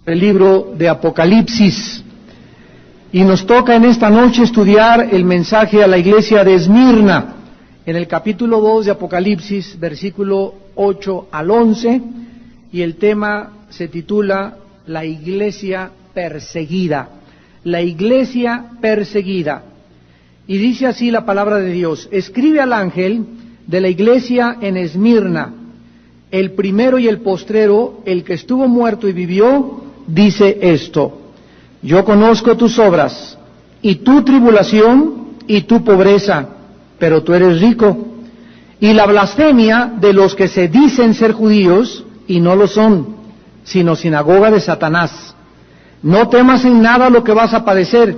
El libro de Apocalipsis, y nos toca en esta noche estudiar el mensaje a la iglesia de Esmirna, en el capítulo 2 de Apocalipsis, versículo 8 al 11, y el tema se titula La iglesia perseguida, la iglesia perseguida. Y dice así la palabra de Dios: escribe al ángel de la iglesia en Esmirna, el primero y el postrero, el que estuvo muerto y vivió, dice esto: yo conozco tus obras, y tu tribulación, y tu pobreza, pero tú eres rico, y la blasfemia de los que se dicen ser judíos, y no lo son, sino sinagoga de Satanás. No temas en nada lo que vas a padecer.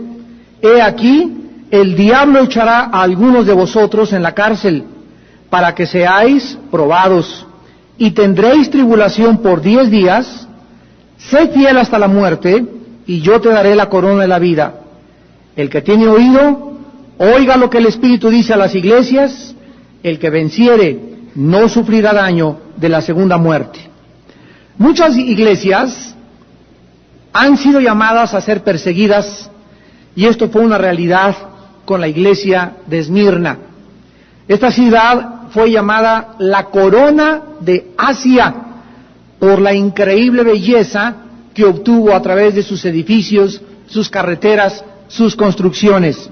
He aquí, el diablo echará a algunos de vosotros en la cárcel, para que seáis probados, y tendréis tribulación por 10 días. Sé fiel hasta la muerte, y yo te daré la corona de la vida. El que tiene oído, oiga lo que el Espíritu dice a las iglesias. El que venciere no sufrirá daño de la segunda muerte. Muchas iglesias han sido llamadas a ser perseguidas, y esto fue una realidad con la iglesia de Esmirna. Esta ciudad fue llamada la corona de Asia, por la increíble belleza que obtuvo a través de sus edificios, sus carreteras, sus construcciones.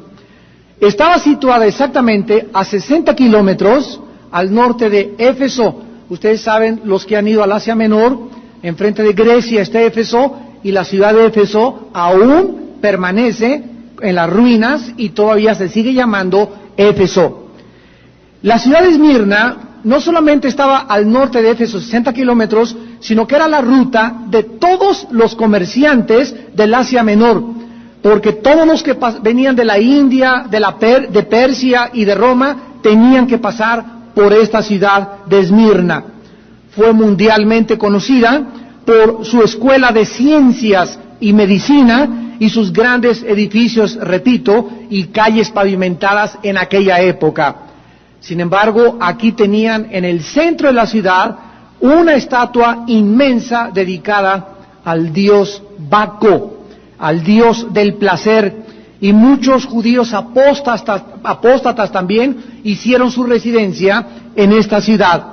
Estaba situada exactamente a 60 kilómetros al norte de Éfeso. Ustedes saben, los que han ido al Asia Menor, enfrente de Grecia está Éfeso, y la ciudad de Éfeso aún permanece en las ruinas y todavía se sigue llamando Éfeso. La ciudad de Esmirna no solamente estaba al norte de Éfeso, 60 kilómetros, sino que era la ruta de todos los comerciantes del Asia Menor, porque todos los que venían de la India, de Persia y de Roma, tenían que pasar por esta ciudad de Esmirna. Fue mundialmente conocida por su escuela de ciencias y medicina y sus grandes edificios, repito, y calles pavimentadas en aquella época. Sin embargo, aquí tenían en el centro de la ciudad una estatua inmensa dedicada al dios Baco, al dios del placer, y muchos judíos apóstatas también hicieron su residencia en esta ciudad.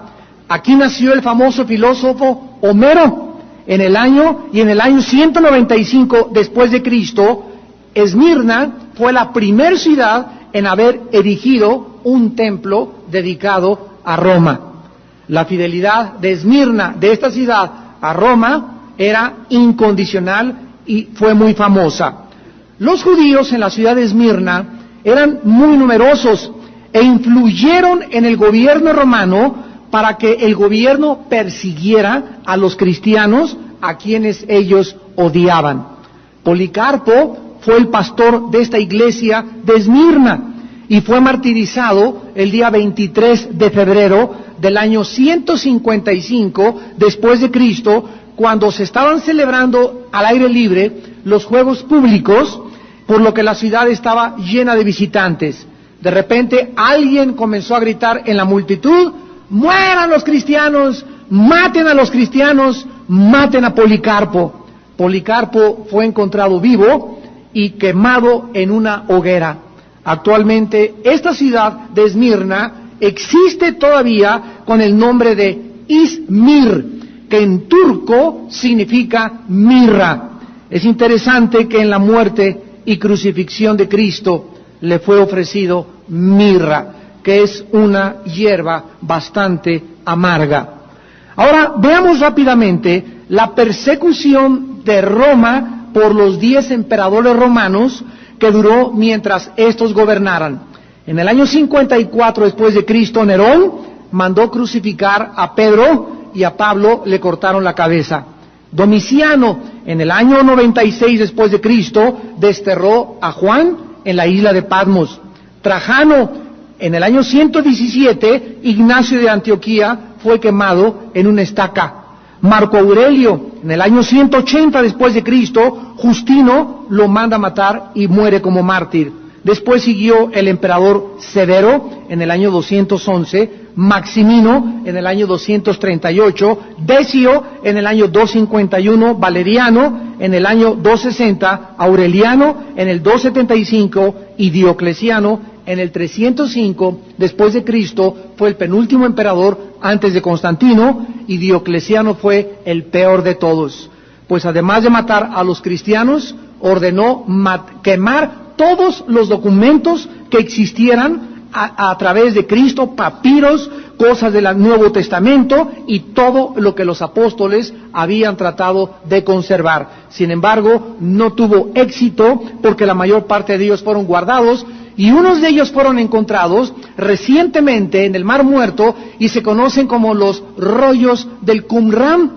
Aquí nació el famoso filósofo Homero en el año 195 después de Cristo. Esmirna fue la primera ciudad en haber erigido un templo dedicado a Roma. La fidelidad de Esmirna, de esta ciudad, a Roma era incondicional y fue muy famosa. Los judíos en la ciudad de Esmirna eran muy numerosos e influyeron en el gobierno romano para que el gobierno persiguiera a los cristianos, a quienes ellos odiaban. Policarpo fue el pastor de esta iglesia de Esmirna y fue martirizado el día 23 de febrero del año 155 después de Cristo, cuando se estaban celebrando al aire libre los juegos públicos, por lo que la ciudad estaba llena de visitantes. De repente alguien comenzó a gritar en la multitud: ¡mueran los cristianos! ¡Maten a los cristianos! ¡Maten a Policarpo! Policarpo fue encontrado vivo y quemado en una hoguera. Actualmente esta ciudad de Esmirna existe todavía con el nombre de Izmir, que en turco significa mirra. Es interesante que en la muerte y crucifixión de Cristo le fue ofrecido mirra, que es una hierba bastante amarga. Ahora veamos rápidamente la persecución de Roma por los 10 emperadores romanos que duró mientras estos gobernaran. En el año 54 después de Cristo, Nerón mandó crucificar a Pedro, y a Pablo le cortaron la cabeza. Domiciano, en el año 96 después de Cristo, desterró a Juan en la isla de Patmos. Trajano, en el año 117, Ignacio de Antioquía fue quemado en una estaca. Marco Aurelio, en el año 180 después de Cristo, Justino lo manda a matar y muere como mártir. Después siguió el emperador Severo en el año 211, Maximino en el año 238, Decio en el año 251, Valeriano en el año 260, Aureliano en el 275 y Diocleciano en el 305 después de Cristo fue el penúltimo emperador antes de Constantino, y Diocleciano fue el peor de todos, pues además de matar a los cristianos, ordenó quemar todos los documentos que existieran a través de Cristo, papiros, cosas del Nuevo Testamento y todo lo que los apóstoles habían tratado de conservar. Sin embargo, no tuvo éxito porque la mayor parte de ellos fueron guardados y unos de ellos fueron encontrados recientemente en el Mar Muerto y se conocen como los rollos del Qumran,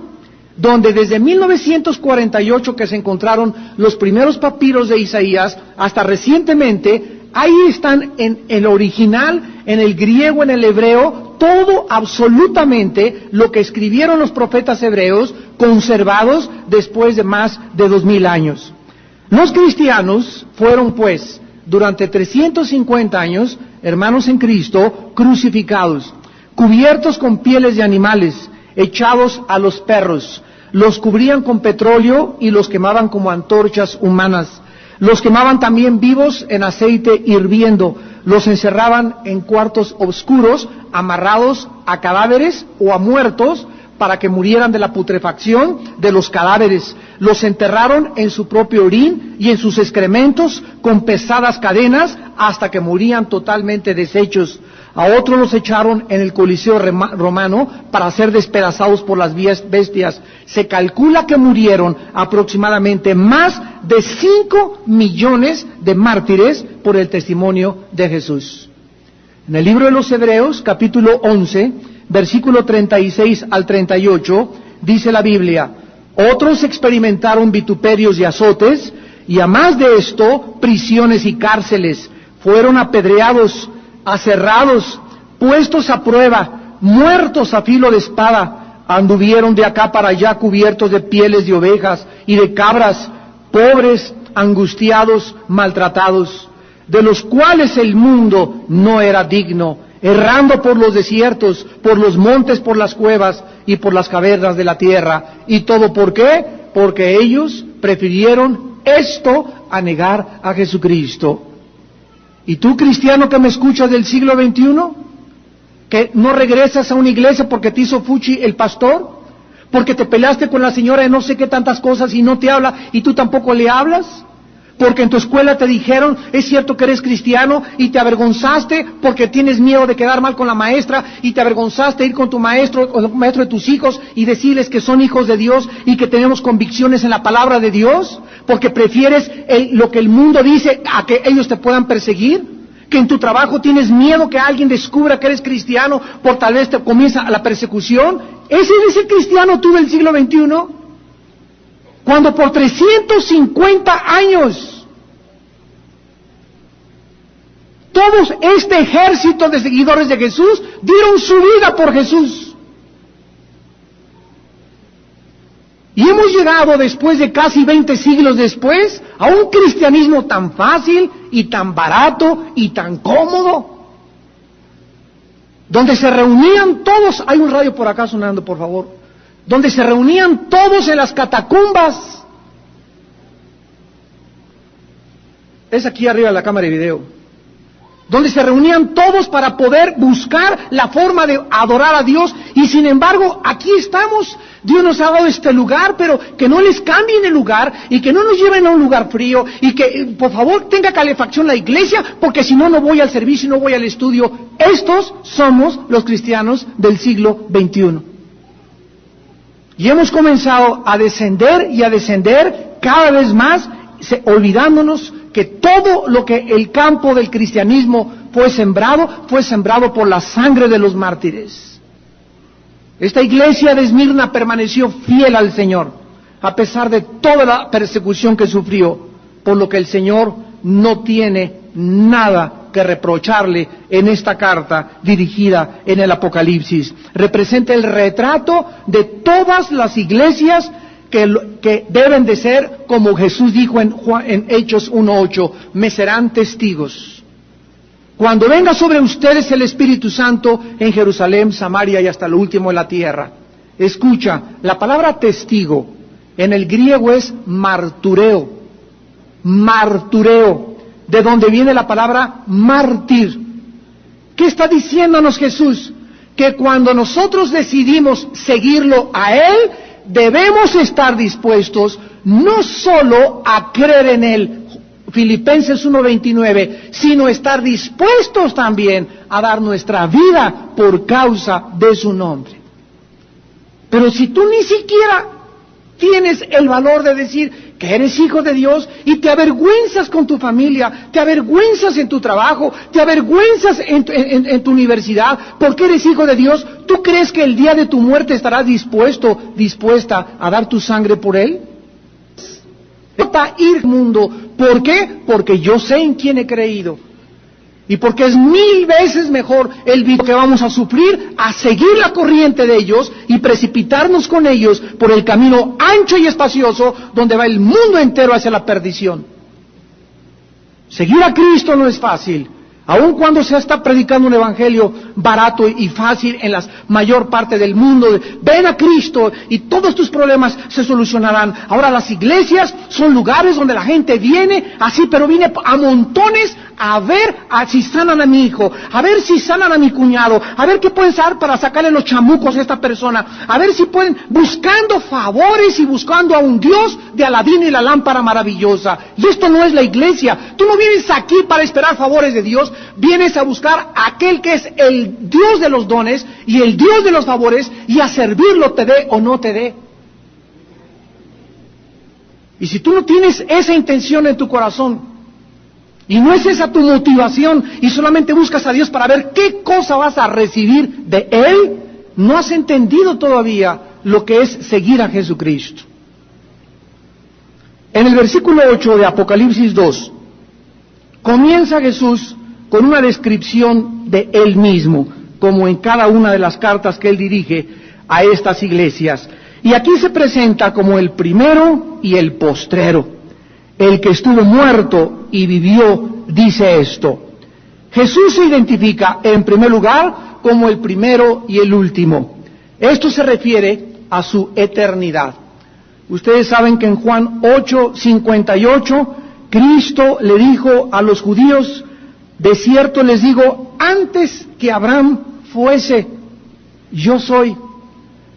donde desde 1948 que se encontraron los primeros papiros de Isaías hasta recientemente, ahí están en el original, en el griego, en el hebreo, todo absolutamente lo que escribieron los profetas hebreos, conservados después de más de 2000 años. Los cristianos fueron pues, durante 350 años, hermanos en Cristo, crucificados, cubiertos con pieles de animales, echados a los perros, los cubrían con petróleo y los quemaban como antorchas humanas. Los quemaban también vivos en aceite hirviendo, los encerraban en cuartos oscuros, amarrados a cadáveres o a muertos para que murieran de la putrefacción de los cadáveres. Los enterraron en su propio orín y en sus excrementos con pesadas cadenas hasta que morían totalmente deshechos. A otros los echaron en el Coliseo romano para ser despedazados por las bestias. Se calcula que murieron aproximadamente más de 5 millones de mártires por el testimonio de Jesús. En el libro de los Hebreos, capítulo 11, versículo 36 al 38, dice la Biblia: otros experimentaron vituperios y azotes, y a más de esto, prisiones y cárceles. Fueron apedreados, aserrados, puestos a prueba, muertos a filo de espada. Anduvieron de acá para allá cubiertos de pieles de ovejas y de cabras, pobres, angustiados, maltratados, de los cuales el mundo no era digno, errando por los desiertos, por los montes, por las cuevas y por las cavernas de la tierra. ¿Y todo por qué? Porque ellos prefirieron esto a negar a Jesucristo. ¿Y tú, cristiano que me escuchas del siglo XXI, que no regresas a una iglesia porque te hizo fuchi el pastor, porque te peleaste con la señora de no sé qué tantas cosas y no te habla y tú tampoco le hablas? Porque en tu escuela te dijeron, es cierto que eres cristiano, y te avergonzaste porque tienes miedo de quedar mal con la maestra, y te avergonzaste ir con tu maestro, o el maestro de tus hijos, y decirles que son hijos de Dios y que tenemos convicciones en la palabra de Dios, porque prefieres lo que el mundo dice a que ellos te puedan perseguir. Que en tu trabajo tienes miedo que alguien descubra que eres cristiano, por tal vez te comienza la persecución. ¿Ese es el cristiano tú del siglo XXI? Cuando por 350 años todos este ejército de seguidores de Jesús dieron su vida por Jesús. Y hemos llegado después de casi 20 siglos después a un cristianismo tan fácil y tan barato y tan cómodo, donde se reunían todos. Hay un radio por acá sonando, por favor. Donde se reunían todos en las catacumbas. Es aquí arriba de la cámara de video. Donde se reunían todos para poder buscar la forma de adorar a Dios, y sin embargo aquí estamos. Dios nos ha dado este lugar, pero que no les cambien el lugar y que no nos lleven a un lugar frío, y que por favor tenga calefacción la iglesia, porque si no, no voy al servicio y no voy al estudio. Estos somos los cristianos del siglo XXI. Y hemos comenzado a descender y a descender cada vez más, olvidándonos que todo lo que el campo del cristianismo fue sembrado por la sangre de los mártires. Esta iglesia de Esmirna permaneció fiel al Señor, a pesar de toda la persecución que sufrió, por lo que el Señor no tiene nada que reprocharle en esta carta dirigida en el Apocalipsis. Representa el retrato de todas las iglesias que deben de ser, como Jesús dijo en Hechos 1:8, me serán testigos cuando venga sobre ustedes el Espíritu Santo en Jerusalén, Samaria y hasta lo último de la tierra. Escucha, la palabra testigo En el griego es martureo, martureo, de donde viene la palabra mártir. ¿Qué está diciéndonos Jesús? Que cuando nosotros decidimos seguirlo a Él, debemos estar dispuestos no solo a creer en Él, Filipenses 1:29, sino estar dispuestos también a dar nuestra vida por causa de su nombre. Pero si tú ni siquiera tienes el valor de decir que eres hijo de Dios y te avergüenzas con tu familia, te avergüenzas en tu trabajo, te avergüenzas en tu universidad porque eres hijo de Dios, ¿tú crees que el día de tu muerte estarás dispuesta a dar tu sangre por Él? Para ir al mundo. ¿Por qué? Porque yo sé en quién he creído. Y porque es 1000 veces mejor el que vamos a sufrir a seguir la corriente de ellos y precipitarnos con ellos por el camino ancho y espacioso donde va el mundo entero hacia la perdición. Seguir a Cristo no es fácil, aun cuando se está predicando un evangelio barato y fácil en la mayor parte del mundo. Ven a Cristo y todos tus problemas se solucionarán. Ahora las iglesias son lugares donde la gente viene así, pero viene a montones a ver si sanan a mi hijo, a ver si sanan a mi cuñado, a ver qué pueden hacer para sacarle los chamucos a esta persona, a ver si pueden, buscando favores y buscando a un Dios de Aladino y la lámpara maravillosa. Y esto no es la iglesia. Tú no vienes aquí para esperar favores de Dios, vienes a buscar a aquel que es el Dios de los dones y el Dios de los favores, y a servirlo te dé o no te dé. Y si tú no tienes esa intención en tu corazón, y no es esa tu motivación, y solamente buscas a Dios para ver qué cosa vas a recibir de Él, no has entendido todavía lo que es seguir a Jesucristo. En el versículo 8 de Apocalipsis 2, comienza Jesús con una descripción de Él mismo, como en cada una de las cartas que Él dirige a estas iglesias. Y aquí se presenta como el primero y el postrero. El que estuvo muerto y vivió, dice esto. Jesús se identifica en primer lugar como el primero y el último. Esto se refiere a su eternidad. Ustedes saben que en Juan 8:58, Cristo le dijo a los judíos: de cierto les digo, antes que Abraham fuese, yo soy.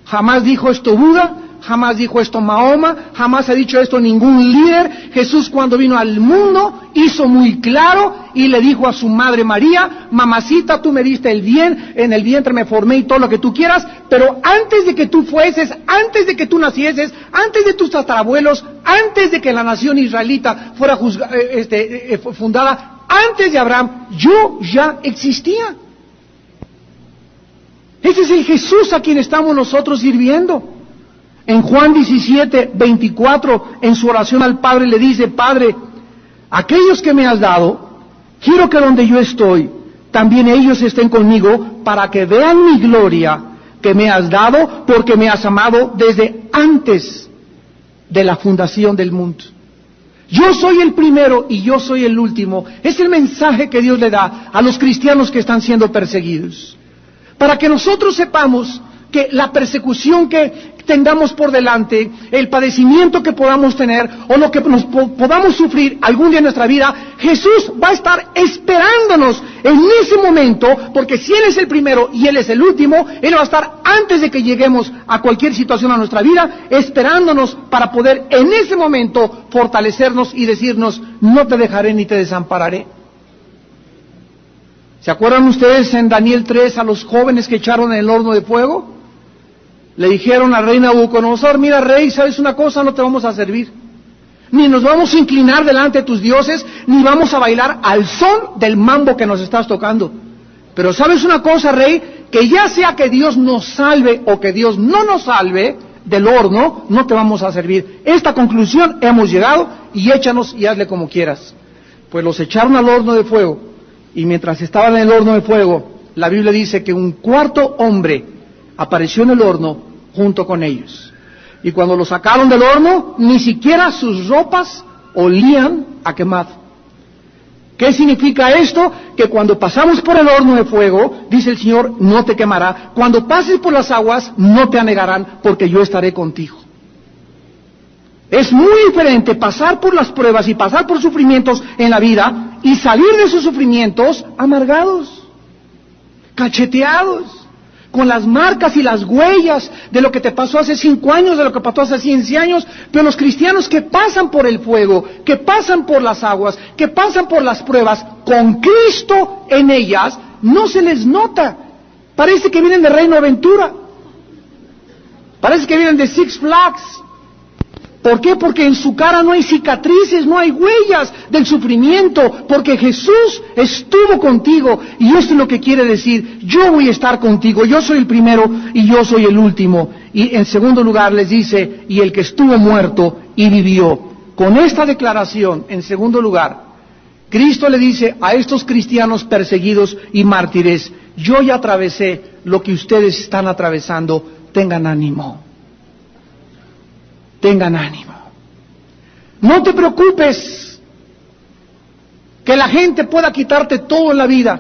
Jamás dijo esto Buda, jamás dijo esto Mahoma, jamás ha dicho esto ningún líder. Jesús, cuando vino al mundo, hizo muy claro y le dijo a su madre María: mamacita, tú me diste el bien, en el vientre me formé y todo lo que tú quieras, pero antes de que tú fueses, antes de que tú nacieses, antes de tus tatarabuelos, antes de que la nación israelita fuera fundada, antes de Abraham, yo ya existía. Ese es el Jesús a quien estamos nosotros sirviendo. En Juan 17:24, en su oración al Padre le dice: Padre, aquellos que me has dado, quiero que donde yo estoy, también ellos estén conmigo, para que vean mi gloria que me has dado, porque me has amado desde antes de la fundación del mundo. Yo soy el primero y yo soy el último. Es el mensaje que Dios le da a los cristianos que están siendo perseguidos. Para que nosotros sepamos que la persecución que tengamos por delante, el padecimiento que podamos tener o lo que nos podamos sufrir algún día en nuestra vida, Jesús va a estar esperándonos en ese momento, porque si Él es el primero y Él es el último, Él va a estar antes de que lleguemos a cualquier situación a nuestra vida, esperándonos para poder en ese momento fortalecernos y decirnos: no te dejaré ni te desampararé. ¿Se acuerdan ustedes en Daniel 3 a los jóvenes que echaron en el horno de fuego? Le dijeron al rey Nabucodonosor: mira, rey, ¿sabes una cosa? No te vamos a servir. Ni nos vamos a inclinar delante de tus dioses, ni vamos a bailar al son del mambo que nos estás tocando. Pero ¿sabes una cosa, rey? Que ya sea que Dios nos salve o que Dios no nos salve del horno, no te vamos a servir. Esta conclusión hemos llegado, y échanos y hazle como quieras. Pues los echaron al horno de fuego, y mientras estaban en el horno de fuego, la Biblia dice que un cuarto hombre apareció en el horno junto con ellos. Y cuando lo sacaron del horno, ni siquiera sus ropas olían a quemado. ¿Qué significa esto? Que cuando pasamos por el horno de fuego, dice el Señor, no te quemará. Cuando pases por las aguas, no te anegarán, porque yo estaré contigo. Es muy diferente pasar por las pruebas y pasar por sufrimientos en la vida y salir de esos sufrimientos amargados, cacheteados, con las marcas y las huellas de lo que te pasó hace 5 años, de lo que pasó hace 15 años. Pero los cristianos que pasan por el fuego, que pasan por las aguas, que pasan por las pruebas, con Cristo en ellas, no se les nota. Parece que vienen de Reino Aventura, parece que vienen de Six Flags. ¿Por qué? Porque en su cara no hay cicatrices, no hay huellas del sufrimiento, porque Jesús estuvo contigo. Y esto es lo que quiere decir: yo voy a estar contigo, yo soy el primero y yo soy el último. Y en segundo lugar les dice: y el que estuvo muerto y vivió. Con esta declaración, en segundo lugar, Cristo le dice a estos cristianos perseguidos y mártires: yo ya atravesé lo que ustedes están atravesando, tengan ánimo. Tengan ánimo. No te preocupes que la gente pueda quitarte todo en la vida.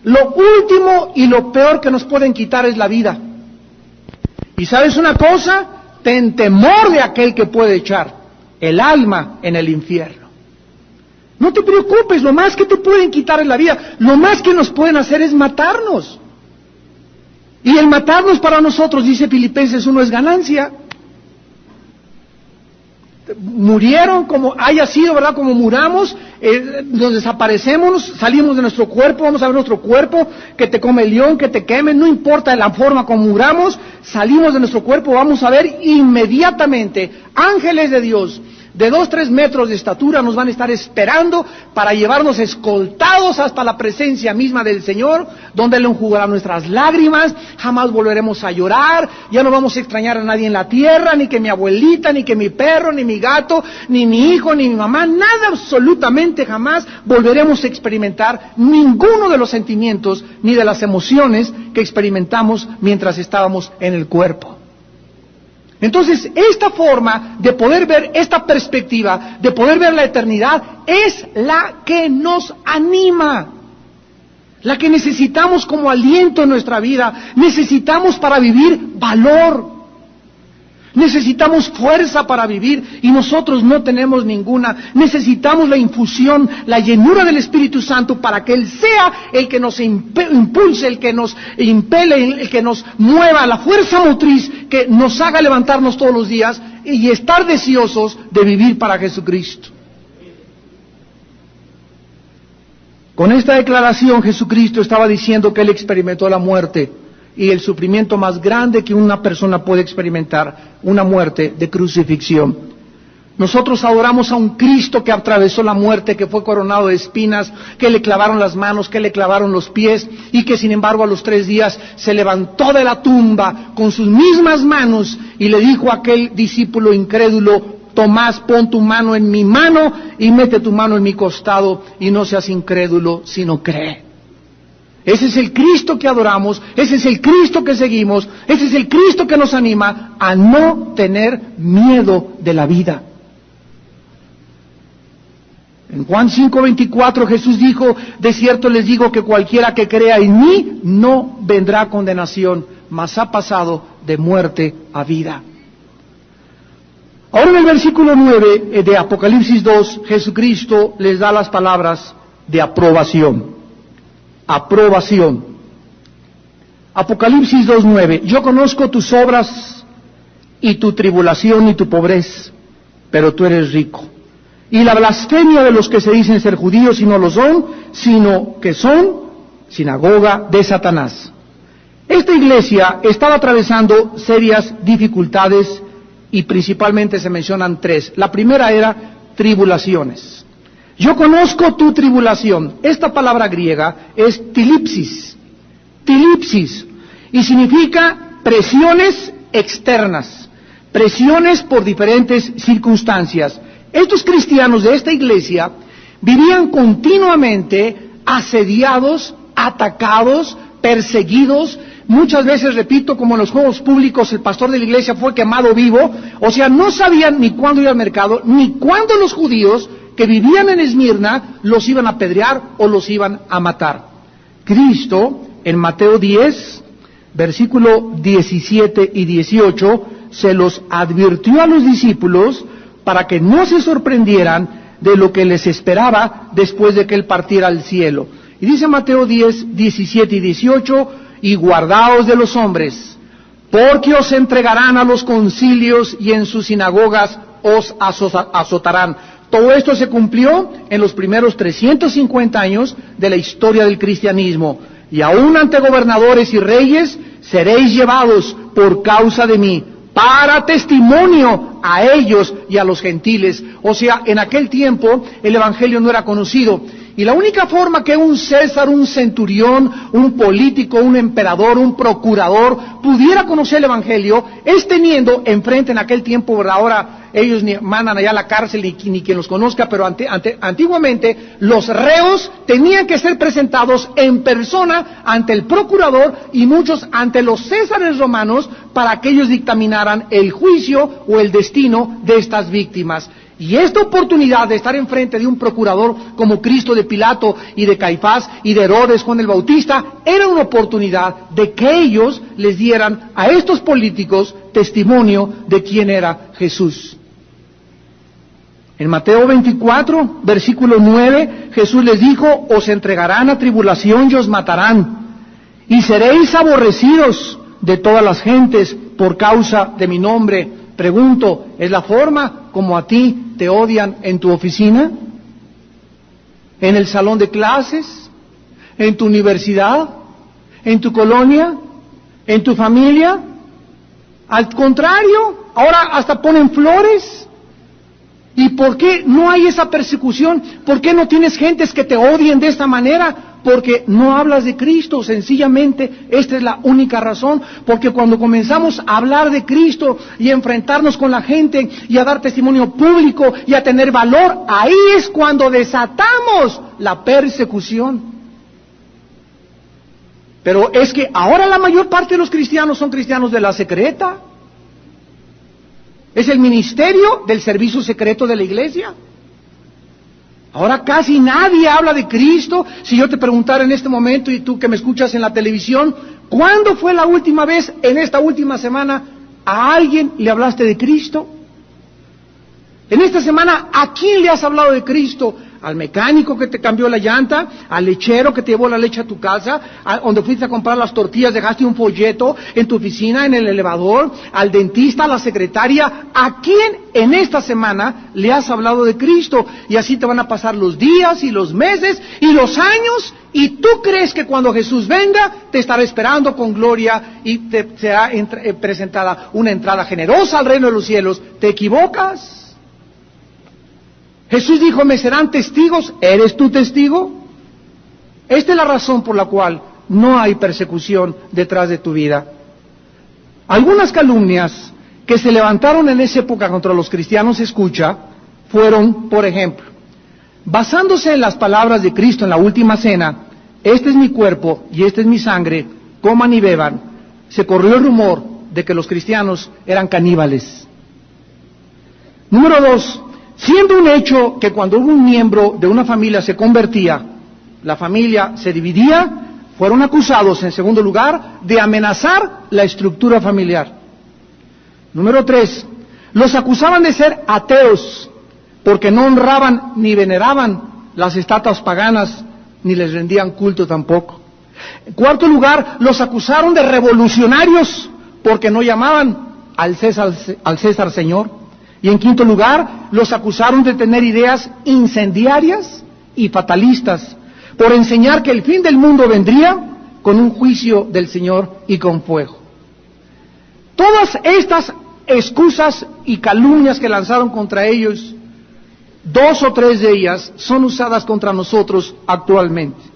Lo último y lo peor que nos pueden quitar es la vida. Y ¿sabes una cosa? Ten temor de aquel que puede echar el alma en el infierno. No te preocupes, lo más que te pueden quitar en la vida, lo más que nos pueden hacer es matarnos. Y el matarnos para nosotros, dice Filipenses 1, es ganancia. Murieron como haya sido, ¿verdad? Como muramos, nos desaparecemos, salimos de nuestro cuerpo, vamos a ver nuestro cuerpo, que te come el león, que te queme, no importa la forma como muramos, salimos de nuestro cuerpo, vamos a ver inmediatamente ángeles de Dios de 2-3 metros de estatura nos van a estar esperando para llevarnos escoltados hasta la presencia misma del Señor, donde Él enjugará nuestras lágrimas. Jamás volveremos a llorar, ya no vamos a extrañar a nadie en la tierra, ni que mi abuelita, ni que mi perro, ni mi gato, ni mi hijo, ni mi mamá, nada, absolutamente jamás volveremos a experimentar ninguno de los sentimientos ni de las emociones que experimentamos mientras estábamos en el cuerpo. Entonces, esta forma de poder ver esta perspectiva, de poder ver la eternidad, es la que nos anima, la que necesitamos como aliento en nuestra vida. Necesitamos para vivir valor, necesitamos fuerza para vivir y nosotros no tenemos ninguna. Necesitamos la infusión, la llenura del Espíritu Santo para que Él sea el que nos impulse, el que nos impele, el que nos mueva, la fuerza motriz que nos haga levantarnos todos los días y estar deseosos de vivir para Jesucristo. Con esta declaración Jesucristo estaba diciendo que Él experimentó la muerte y el sufrimiento más grande que una persona puede experimentar, una muerte de crucifixión. Nosotros adoramos a un Cristo que atravesó la muerte, que fue coronado de espinas, que le clavaron las manos, que le clavaron los pies, y que sin embargo a los 3 días se levantó de la tumba con sus mismas manos y le dijo a aquel discípulo incrédulo: Tomás, pon tu mano en mi mano y mete tu mano en mi costado, y no seas incrédulo, sino cree. Ese es el Cristo que adoramos, ese es el Cristo que seguimos, ese es el Cristo que nos anima a no tener miedo de la vida. En Juan 5:24 Jesús dijo: de cierto les digo que cualquiera que crea en mí no vendrá a condenación, mas ha pasado de muerte a vida. Ahora en el versículo 9 de Apocalipsis 2, Jesucristo les da las palabras de aprobación. Aprobación. Apocalipsis 2:9. Yo conozco tus obras y tu tribulación y tu pobreza, pero tú eres rico. Y la blasfemia de los que se dicen ser judíos y no lo son, sino que son sinagoga de Satanás. Esta iglesia estaba atravesando serias dificultades y principalmente se mencionan 3. La primera era tribulaciones. Yo conozco tu tribulación. Esta palabra griega es tilipsis, y significa presiones externas, presiones por diferentes circunstancias. Estos cristianos de esta iglesia vivían continuamente asediados, atacados, perseguidos. Muchas veces, repito, como en los juegos públicos, el pastor de la iglesia fue quemado vivo. O sea, no sabían ni cuándo ir al mercado, ni cuándo los judíos que vivían en Esmirna los iban a apedrear o los iban a matar. Cristo, en Mateo 10, versículo 17 y 18, se los advirtió a los discípulos para que no se sorprendieran de lo que les esperaba después de que Él partiera al cielo. Y dice Mateo 10, 17 y 18, y guardaos de los hombres, porque os entregarán a los concilios y en sus sinagogas os azotarán. Todo esto se cumplió en los primeros 350 años de la historia del cristianismo. Y aún ante gobernadores y reyes seréis llevados por causa de mí, para testimonio a ellos y a los gentiles. O sea, en aquel tiempo el evangelio no era conocido. Y la única forma que un César, un centurión, un político, un emperador, un procurador pudiera conocer el evangelio es teniendo enfrente en aquel tiempo, ¿verdad? Ahora ellos ni mandan allá a la cárcel ni quien los conozca, pero antiguamente los reos tenían que ser presentados en persona ante el procurador y muchos ante los césares romanos para que ellos dictaminaran el juicio o el destino de estas víctimas. Y esta oportunidad de estar enfrente de un procurador como Cristo, de Pilato y de Caifás y de Herodes, Juan el Bautista, era una oportunidad de que ellos les dieran a estos políticos testimonio de quién era Jesús. En Mateo 24, versículo 9, Jesús les dijo, os entregarán a tribulación y os matarán, y seréis aborrecidos de todas las gentes por causa de mi nombre. Pregunto, ¿es la forma como a ti te odian en tu oficina? ¿En el salón de clases? ¿En tu universidad? ¿En tu colonia? ¿En tu familia? Al contrario, ahora hasta ponen flores. ¿Y por qué no hay esa persecución? ¿Por qué no tienes gentes que te odien de esta manera? Porque no hablas de Cristo, sencillamente esta es la única razón, porque cuando comenzamos a hablar de Cristo y a enfrentarnos con la gente y a dar testimonio público y a tener valor, ahí es cuando desatamos la persecución. Pero es que ahora la mayor parte de los cristianos son cristianos de la secreta. Es el ministerio del servicio secreto de la iglesia. Ahora casi nadie habla de Cristo. Si yo te preguntara en este momento, y tú que me escuchas en la televisión, ¿cuándo fue la última vez en esta última semana a alguien le hablaste de Cristo? En esta semana, ¿a quién le has hablado de Cristo? ¿Al mecánico que te cambió la llanta? ¿Al lechero que te llevó la leche a tu casa? ¿Donde fuiste a comprar las tortillas dejaste un folleto? ¿En tu oficina, en el elevador? ¿Al dentista, a la secretaria? ¿A quién en esta semana le has hablado de Cristo? Y así te van a pasar los días y los meses y los años, y tú crees que cuando Jesús venga te estará esperando con gloria y te será presentada una entrada generosa al reino de los cielos. ¿Te equivocas? Jesús dijo, me serán testigos. ¿Eres tú testigo? Esta es la razón por la cual no hay persecución detrás de tu vida. Algunas calumnias que se levantaron en esa época contra los cristianos, escucha, fueron, por ejemplo, basándose en las palabras de Cristo en la última cena, este es mi cuerpo y esta es mi sangre, coman y beban. Se corrió el rumor de que los cristianos eran caníbales. Número 2, siendo un hecho que cuando un miembro de una familia se convertía, la familia se dividía, fueron acusados, en segundo lugar, de amenazar la estructura familiar. Número 3, los acusaban de ser ateos, porque no honraban ni veneraban las estatuas paganas, ni les rendían culto tampoco. En cuarto lugar, los acusaron de revolucionarios, porque no llamaban al César Señor. Y en quinto lugar, los acusaron de tener ideas incendiarias y fatalistas, por enseñar que el fin del mundo vendría con un juicio del Señor y con fuego. Todas estas excusas y calumnias que lanzaron contra ellos, 2 o 3 de ellas son usadas contra nosotros actualmente.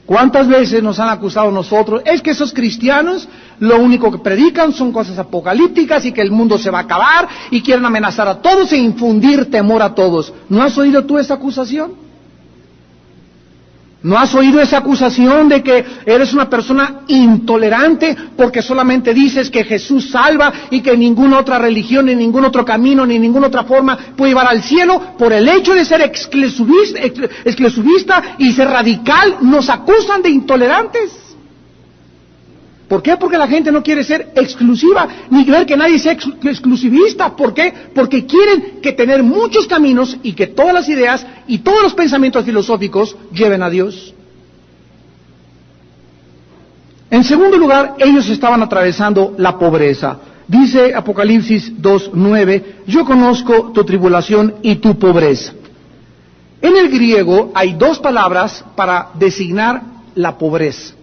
¿Cuántas veces nos han acusado nosotros? Es que esos cristianos lo único que predican son cosas apocalípticas y que el mundo se va a acabar y quieren amenazar a todos e infundir temor a todos. ¿No has oído tú esa acusación? ¿No has oído esa acusación de que eres una persona intolerante porque solamente dices que Jesús salva y que ninguna otra religión, ni ningún otro camino, ni ninguna otra forma puede llevar al cielo? Por el hecho de ser exclusivista y ser radical, nos acusan de intolerantes. ¿Por qué? Porque la gente no quiere ser exclusiva, ni creer que nadie sea exclusivista. ¿Por qué? Porque quieren que tener muchos caminos y que todas las ideas y todos los pensamientos filosóficos lleven a Dios. En segundo lugar, ellos estaban atravesando la pobreza. Dice Apocalipsis 2:9, yo conozco tu tribulación y tu pobreza. En el griego hay dos palabras para designar la pobreza.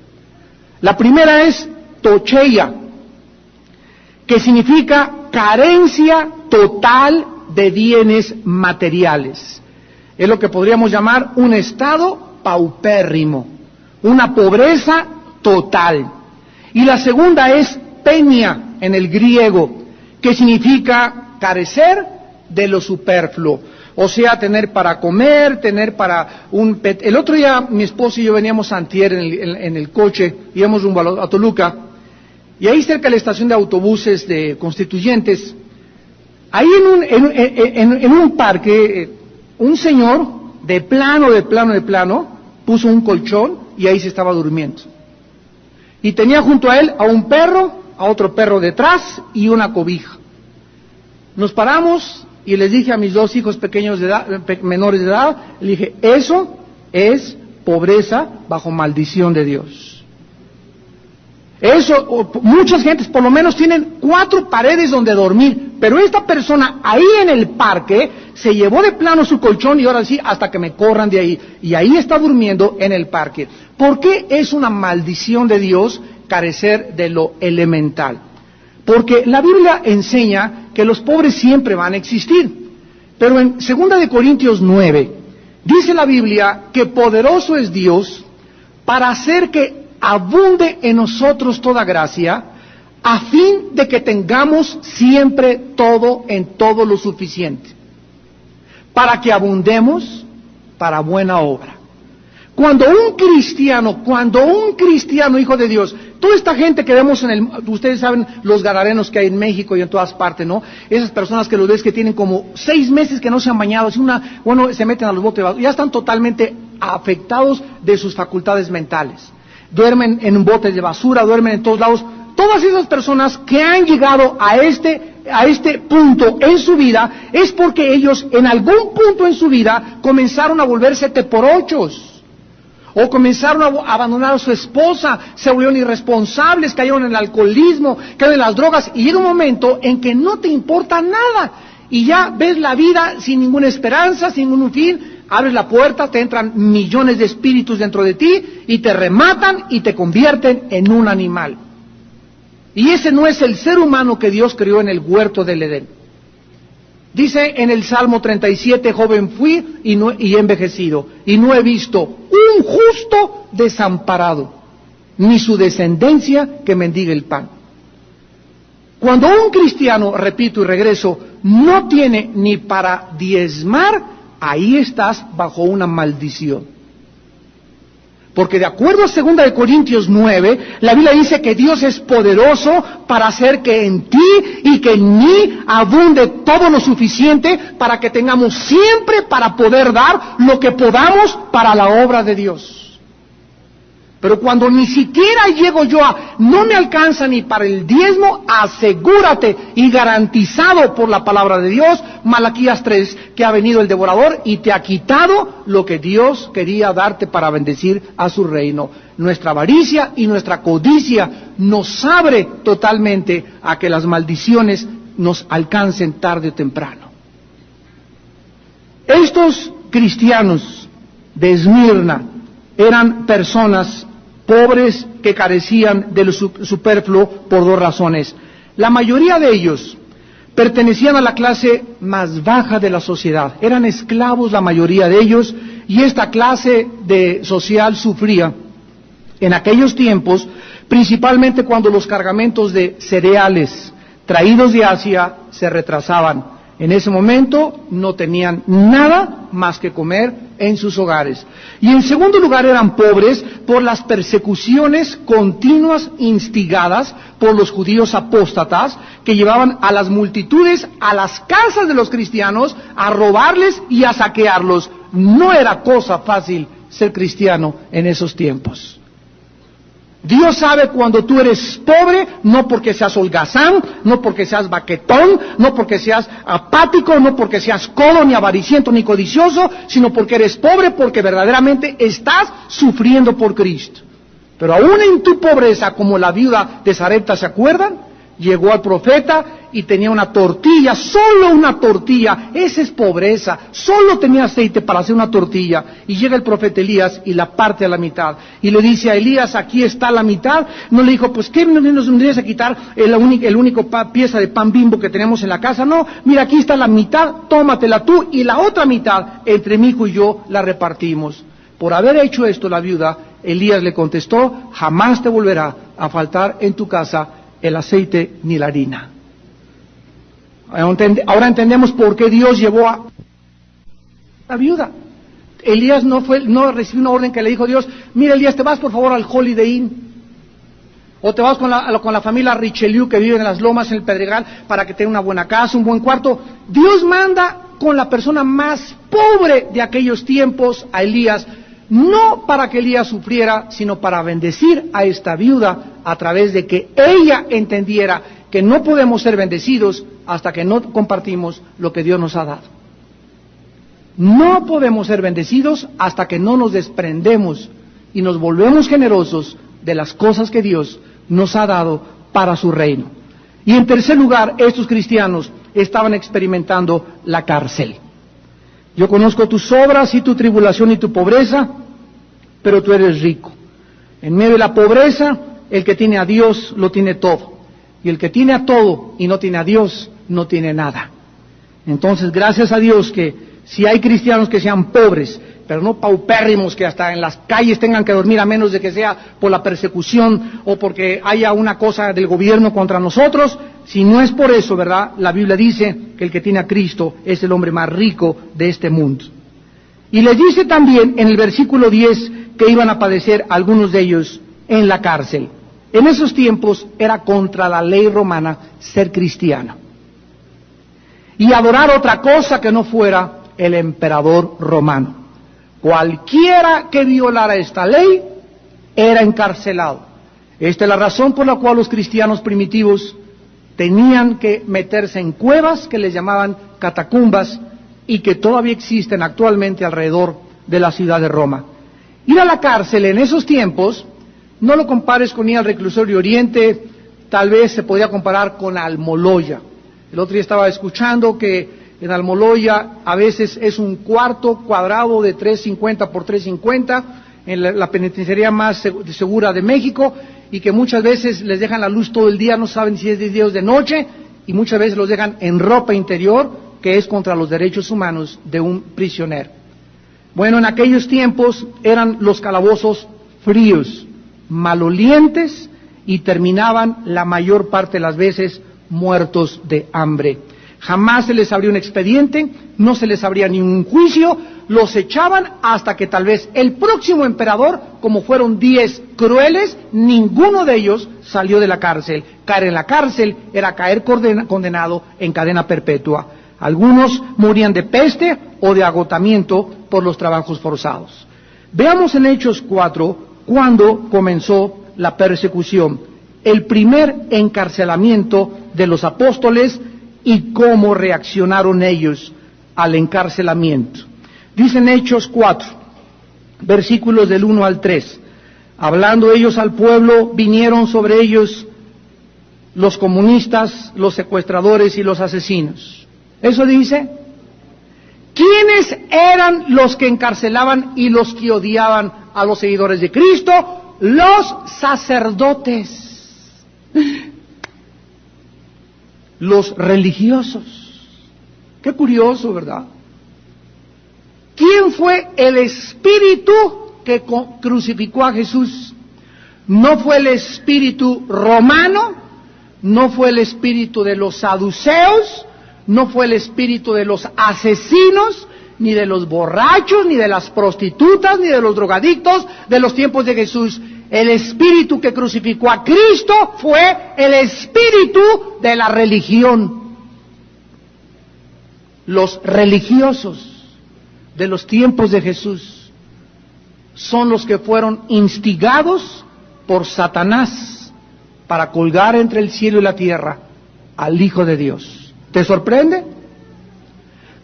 La primera es tocheia, que significa carencia total de bienes materiales. Es lo que podríamos llamar un estado paupérrimo, una pobreza total. Y la segunda es penia en el griego, que significa carecer de lo superfluo. O sea, tener para comer, tener para El otro día mi esposo y yo veníamos antier en el coche, íbamos rumbo a Toluca, y ahí cerca de la estación de autobuses de Constituyentes, ahí en un parque, un señor de plano, puso un colchón y ahí se estaba durmiendo. Y tenía junto a él a un perro, a otro perro detrás y una cobija. Nos paramos y les dije a mis dos hijos pequeños de edad, menores de edad, le dije, eso es pobreza bajo maldición de Dios. Eso, muchas gentes por lo menos tienen 4 paredes donde dormir, pero esta persona ahí en el parque se llevó de plano su colchón y ahora sí, hasta que me corran de ahí, y ahí está durmiendo en el parque. ¿Por qué es una maldición de Dios carecer de lo elemental? Porque la Biblia enseña que los pobres siempre van a existir. Pero en 2 de Corintios 9, dice la Biblia que poderoso es Dios para hacer que abunde en nosotros toda gracia, a fin de que tengamos siempre todo en todo lo suficiente, para que abundemos para buena obra. Cuando un cristiano, hijo de Dios, toda esta gente que vemos ustedes saben los gadarenos que hay en México y en todas partes, ¿no? Esas personas que los ves que tienen como 6 meses que no se han bañado, se meten a los botes, ya están totalmente afectados de sus facultades mentales. Duermen en botes de basura, duermen en todos lados. Todas esas personas que han llegado a este punto en su vida, es porque ellos en algún punto en su vida comenzaron a volverse teporochos. O comenzaron a abandonar a su esposa, se volvieron irresponsables, cayeron en el alcoholismo, cayeron en las drogas, y llega un momento en que no te importa nada, y ya ves la vida sin ninguna esperanza, sin ningún fin, abres la puerta, te entran millones de espíritus dentro de ti, y te rematan y te convierten en un animal. Y ese no es el ser humano que Dios creó en el huerto del Edén. Dice en el Salmo 37, joven fui y he envejecido, y no he visto un justo desamparado, ni su descendencia que mendigue el pan. Cuando un cristiano, repito y regreso, no tiene ni para diezmar, ahí estás bajo una maldición. Porque de acuerdo a 2 de Corintios 9, la Biblia dice que Dios es poderoso para hacer que en ti y que en mí abunde todo lo suficiente para que tengamos siempre para poder dar lo que podamos para la obra de Dios. Pero cuando ni siquiera llego yo no me alcanza ni para el diezmo, asegúrate y garantizado por la palabra de Dios, Malaquías 3, que ha venido el devorador y te ha quitado lo que Dios quería darte para bendecir a su reino. Nuestra avaricia y nuestra codicia nos abre totalmente a que las maldiciones nos alcancen tarde o temprano. Estos cristianos de Esmirna eran personas pobres que carecían de lo superfluo por 2 razones. La mayoría de ellos pertenecían a la clase más baja de la sociedad, eran esclavos la mayoría de ellos, y esta clase social sufría en aquellos tiempos, principalmente cuando los cargamentos de cereales traídos de Asia se retrasaban. En ese momento no tenían nada más que comer en sus hogares. Y en segundo lugar eran pobres por las persecuciones continuas instigadas por los judíos apóstatas que llevaban a las multitudes a las casas de los cristianos a robarles y a saquearlos. No era cosa fácil ser cristiano en esos tiempos. Dios sabe cuando tú eres pobre, no porque seas holgazán, no porque seas baquetón, no porque seas apático, no porque seas codo, ni avariciento, ni codicioso, sino porque eres pobre, porque verdaderamente estás sufriendo por Cristo. Pero aún en tu pobreza, como la viuda de Sarepta, ¿se acuerdan? Llegó al profeta y tenía una tortilla, solo una tortilla. Esa es pobreza, solo tenía aceite para hacer una tortilla. Y llega el profeta Elías y la parte a la mitad. Y le dice a Elías, aquí está la mitad. No le dijo, pues ¿qué nos vendrías a quitar el único pieza de pan Bimbo que tenemos en la casa? No, mira, aquí está la mitad, tómatela tú, y la otra mitad, entre mi hijo y yo, la repartimos. Por haber hecho esto la viuda, Elías le contestó, jamás te volverá a faltar en tu casa el aceite ni la harina. Ahora entendemos por qué Dios llevó a la viuda. Elías no recibió una orden que le dijo Dios, mira Elías, te vas por favor al Holiday Inn, o te vas con la familia Richelieu que vive en las lomas, en el Pedregal, para que tenga una buena casa, un buen cuarto. Dios manda con la persona más pobre de aquellos tiempos a Elías, no para que Elías sufriera, sino para bendecir a esta viuda a través de que ella entendiera que no podemos ser bendecidos hasta que no compartimos lo que Dios nos ha dado. No podemos ser bendecidos hasta que no nos desprendemos y nos volvemos generosos de las cosas que Dios nos ha dado para su reino. Y en tercer lugar, estos cristianos estaban experimentando la cárcel. Yo conozco tus obras y tu tribulación y tu pobreza, pero tú eres rico. En medio de la pobreza, el que tiene a Dios lo tiene todo. Y el que tiene a todo y no tiene a Dios, no tiene nada. Entonces, gracias a Dios que si hay cristianos que sean pobres, pero no paupérrimos, que hasta en las calles tengan que dormir a menos de que sea por la persecución o porque haya una cosa del gobierno contra nosotros. Si no es por eso, ¿verdad? La Biblia dice que el que tiene a Cristo es el hombre más rico de este mundo. Y les dice también en el versículo 10 que iban a padecer algunos de ellos en la cárcel. En esos tiempos era contra la ley romana ser cristiano y adorar otra cosa que no fuera el emperador romano. Cualquiera que violara esta ley era encarcelado. Esta es la razón por la cual los cristianos primitivos tenían que meterse en cuevas que les llamaban catacumbas y que todavía existen actualmente alrededor de la ciudad de Roma. Ir a la cárcel en esos tiempos, no lo compares con ir al reclusorio Oriente, tal vez se podía comparar con Almoloya. El otro día estaba escuchando que en Almoloya a veces es un cuarto cuadrado de 350 por 350, en la penitenciaría más segura de México, y que muchas veces les dejan la luz todo el día, no saben si es de día o de noche, y muchas veces los dejan en ropa interior, que es contra los derechos humanos de un prisionero. Bueno, en aquellos tiempos eran los calabozos fríos, malolientes, y terminaban la mayor parte de las veces muertos de hambre. Jamás se les abría un expediente, no se les abría ni un juicio, los echaban hasta que tal vez el próximo emperador, como fueron 10 crueles, ninguno de ellos salió de la cárcel. Caer en la cárcel era caer condenado en cadena perpetua. Algunos morían de peste o de agotamiento por los trabajos forzados. Veamos en Hechos 4 cuándo comenzó la persecución, el primer encarcelamiento de los apóstoles y cómo reaccionaron ellos al encarcelamiento. Dicen Hechos 4, versículos del 1 al 3. Hablando ellos al pueblo, vinieron sobre ellos los comunistas, los secuestradores y los asesinos. Eso dice. ¿Quiénes eran los que encarcelaban y los que odiaban a los seguidores de Cristo? Los sacerdotes. Los religiosos. Qué curioso, ¿verdad? ¿Quién fue el espíritu que crucificó a Jesús? No fue el espíritu romano, no fue el espíritu de los saduceos, no fue el espíritu de los asesinos, ni de los borrachos, ni de las prostitutas, ni de los drogadictos de los tiempos de Jesús. El espíritu que crucificó a Cristo fue el espíritu de la religión. Los religiosos de los tiempos de Jesús son los que fueron instigados por Satanás para colgar entre el cielo y la tierra al Hijo de Dios. ¿Te sorprende?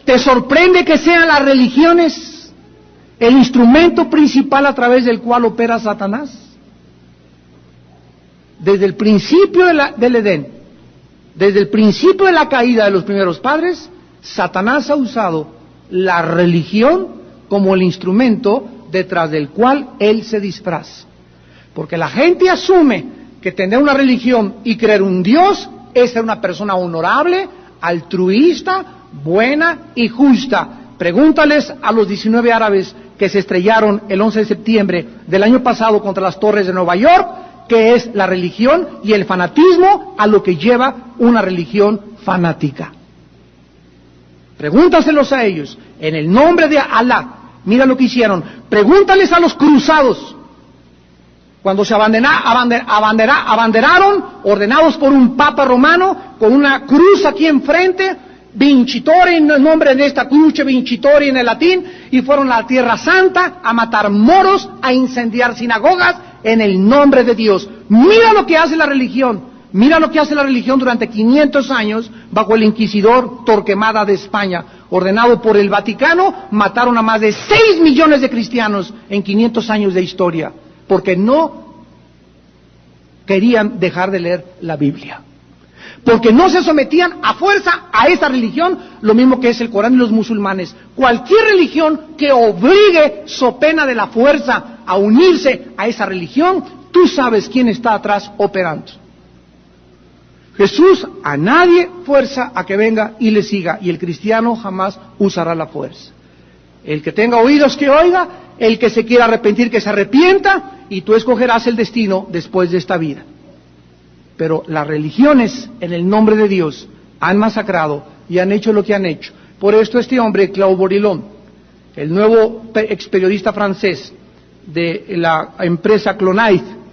¿Te sorprende que sean las religiones el instrumento principal a través del cual opera Satanás? Desde el principio del Edén, desde el principio de la caída de los primeros padres, Satanás ha usado la religión como el instrumento detrás del cual él se disfraza. Porque la gente asume que tener una religión y creer un Dios es ser una persona honorable, altruista, buena y justa. Pregúntales a los 19 árabes que se estrellaron el 11 de septiembre del año pasado contra las torres de Nueva York, qué es la religión y el fanatismo a lo que lleva una religión fanática. Pregúntaselos a ellos, en el nombre de Alá. Mira lo que hicieron. Pregúntales a los cruzados, cuando se abanderaron, ordenados por un papa romano, con una cruz aquí enfrente, vincitore, en el nombre de esta cruz, vincitore en el latín, y fueron a la Tierra Santa a matar moros, a incendiar sinagogas, en el nombre de Dios. Mira lo que hace la religión. Mira lo que hace la religión durante 500 años bajo el inquisidor Torquemada de España. Ordenado por el Vaticano, mataron a más de 6 millones de cristianos en 500 años de historia, porque no querían dejar de leer la Biblia. Porque no se sometían a fuerza a esa religión, lo mismo que es el Corán y los musulmanes. Cualquier religión que obligue, so pena de la fuerza, a unirse a esa religión, tú sabes quién está atrás operando. Jesús a nadie fuerza a que venga y le siga, y el cristiano jamás usará la fuerza. El que tenga oídos que oiga, el que se quiera arrepentir que se arrepienta, y tú escogerás el destino después de esta vida. Pero las religiones, en el nombre de Dios, han masacrado y han hecho lo que han hecho. Por esto este hombre, Claude Bourillon, el nuevo ex periodista francés de la empresa Clonite,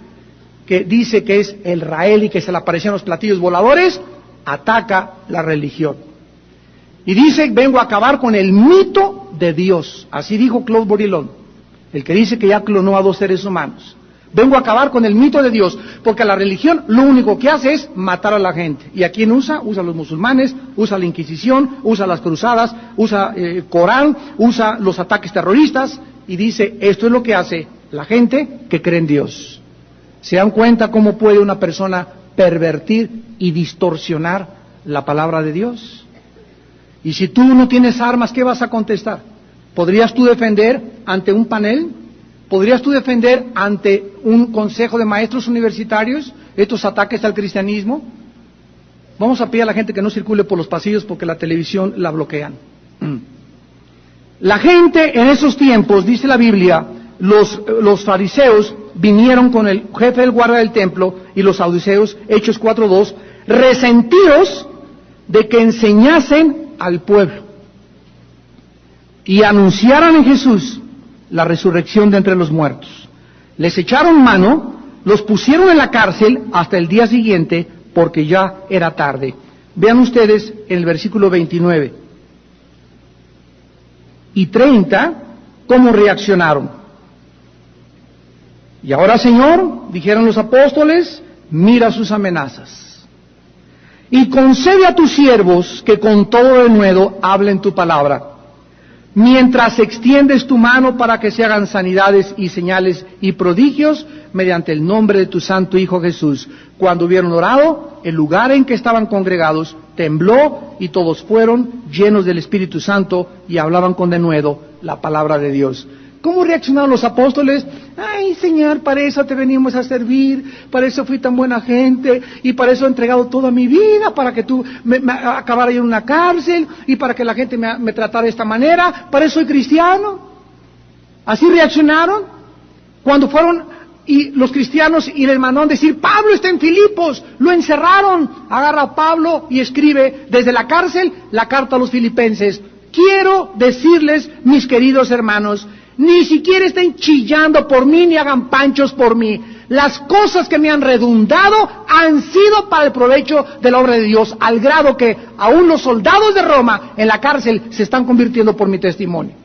que dice que es el Rael y que se le aparecían los platillos voladores, ataca la religión. Y dice, vengo a acabar con el mito de Dios. Así dijo Claude Bourillon, el que dice que ya clonó a 2 seres humanos. Vengo a acabar con el mito de Dios, porque la religión lo único que hace es matar a la gente. ¿Y a quién usa? Usa a los musulmanes, usa la Inquisición, usa las cruzadas, usa el Corán, usa los ataques terroristas, y dice, esto es lo que hace la gente que cree en Dios. ¿Se dan cuenta cómo puede una persona pervertir y distorsionar la palabra de Dios? Y si tú no tienes armas, ¿qué vas a contestar? ¿Podrías tú defender ante un panel? ¿Podrías tú defender ante un consejo de maestros universitarios estos ataques al cristianismo? Vamos a pedir a la gente que no circule por los pasillos porque la televisión la bloquean. La gente en esos tiempos, dice la Biblia, los fariseos vinieron con el jefe del guardia del templo y los saduceos, Hechos 4:2, resentidos de que enseñasen al pueblo y anunciaran en Jesús la resurrección de entre los muertos. Les echaron mano, los pusieron en la cárcel hasta el día siguiente porque ya era tarde. Vean ustedes en el versículo 29 y 30 cómo reaccionaron. Y ahora, Señor, dijeron los apóstoles, mira sus amenazas y concede a tus siervos que con todo denuedo hablen tu palabra, mientras extiendes tu mano para que se hagan sanidades y señales y prodigios mediante el nombre de tu santo Hijo Jesús. Cuando hubieron orado, el lugar en que estaban congregados tembló y todos fueron llenos del Espíritu Santo y hablaban con denuedo la palabra de Dios. ¿Cómo reaccionaron los apóstoles? Ay, Señor, para eso te venimos a servir, para eso fui tan buena gente, y para eso he entregado toda mi vida, para que tú me acabara en una cárcel, y para que la gente me tratara de esta manera, para eso soy cristiano. Así reaccionaron cuando fueron y los cristianos y les mandaron decir, Pablo está en Filipos, lo encerraron. Agarra a Pablo y escribe desde la cárcel la carta a los filipenses. Quiero decirles, mis queridos hermanos, ni siquiera estén chillando por mí, ni hagan panchos por mí. Las cosas que me han redundado han sido para el provecho de la obra de Dios, al grado que aún los soldados de Roma en la cárcel se están convirtiendo por mi testimonio.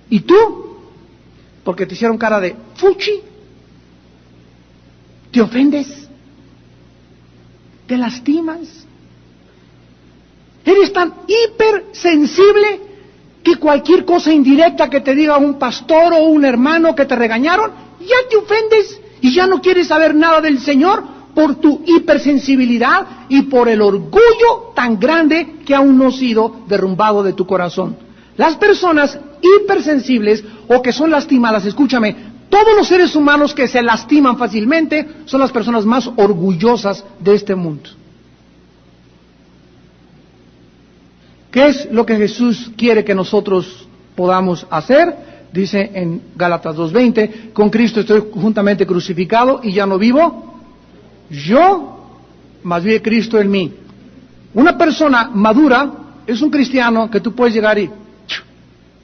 ¿Y tú? porque te hicieron cara de fuchi, te ofendes, te lastimas. Eres tan hipersensible que cualquier cosa indirecta que te diga un pastor o un hermano que te regañaron, ya te ofendes y ya no quieres saber nada del Señor por tu hipersensibilidad y por el orgullo tan grande que aún no ha sido derrumbado de tu corazón. Las personas hipersensibles o que son lastimadas, escúchame, todos los seres humanos que se lastiman fácilmente son las personas más orgullosas de este mundo. ¿Qué es lo que Jesús quiere que nosotros podamos hacer? Dice en Gálatas 2:20, con Cristo estoy juntamente crucificado y ya no vivo yo, mas vive Cristo en mí. Una persona madura es un cristiano que tú puedes llegar y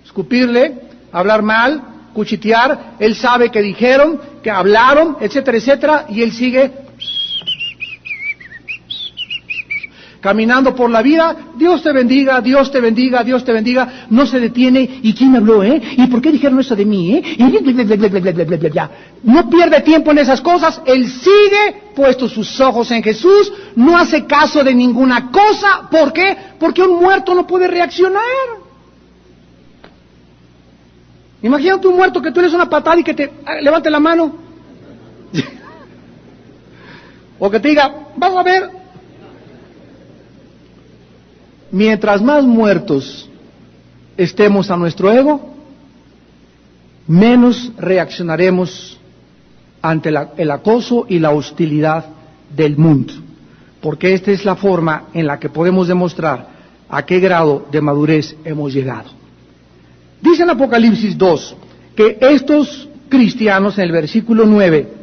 escupirle, hablar mal, cuchitear, él sabe que dijeron, que hablaron, etcétera, etcétera, y él sigue caminando por la vida. Dios te bendiga, Dios te bendiga, Dios te bendiga. No se detiene. ¿Y quién me habló, ¿Y por qué dijeron eso de mí, Y no pierde tiempo en esas cosas. Él sigue puesto sus ojos en Jesús. No hace caso de ninguna cosa. ¿Por qué? Porque un muerto no puede reaccionar. Imagínate un muerto que tú le des una patada y que te levante la mano. O que te diga, vas a ver. Mientras más muertos estemos a nuestro ego, menos reaccionaremos ante el acoso y la hostilidad del mundo, porque esta es la forma en la que podemos demostrar a qué grado de madurez hemos llegado. Dice en Apocalipsis 2 que estos cristianos, en el versículo 9,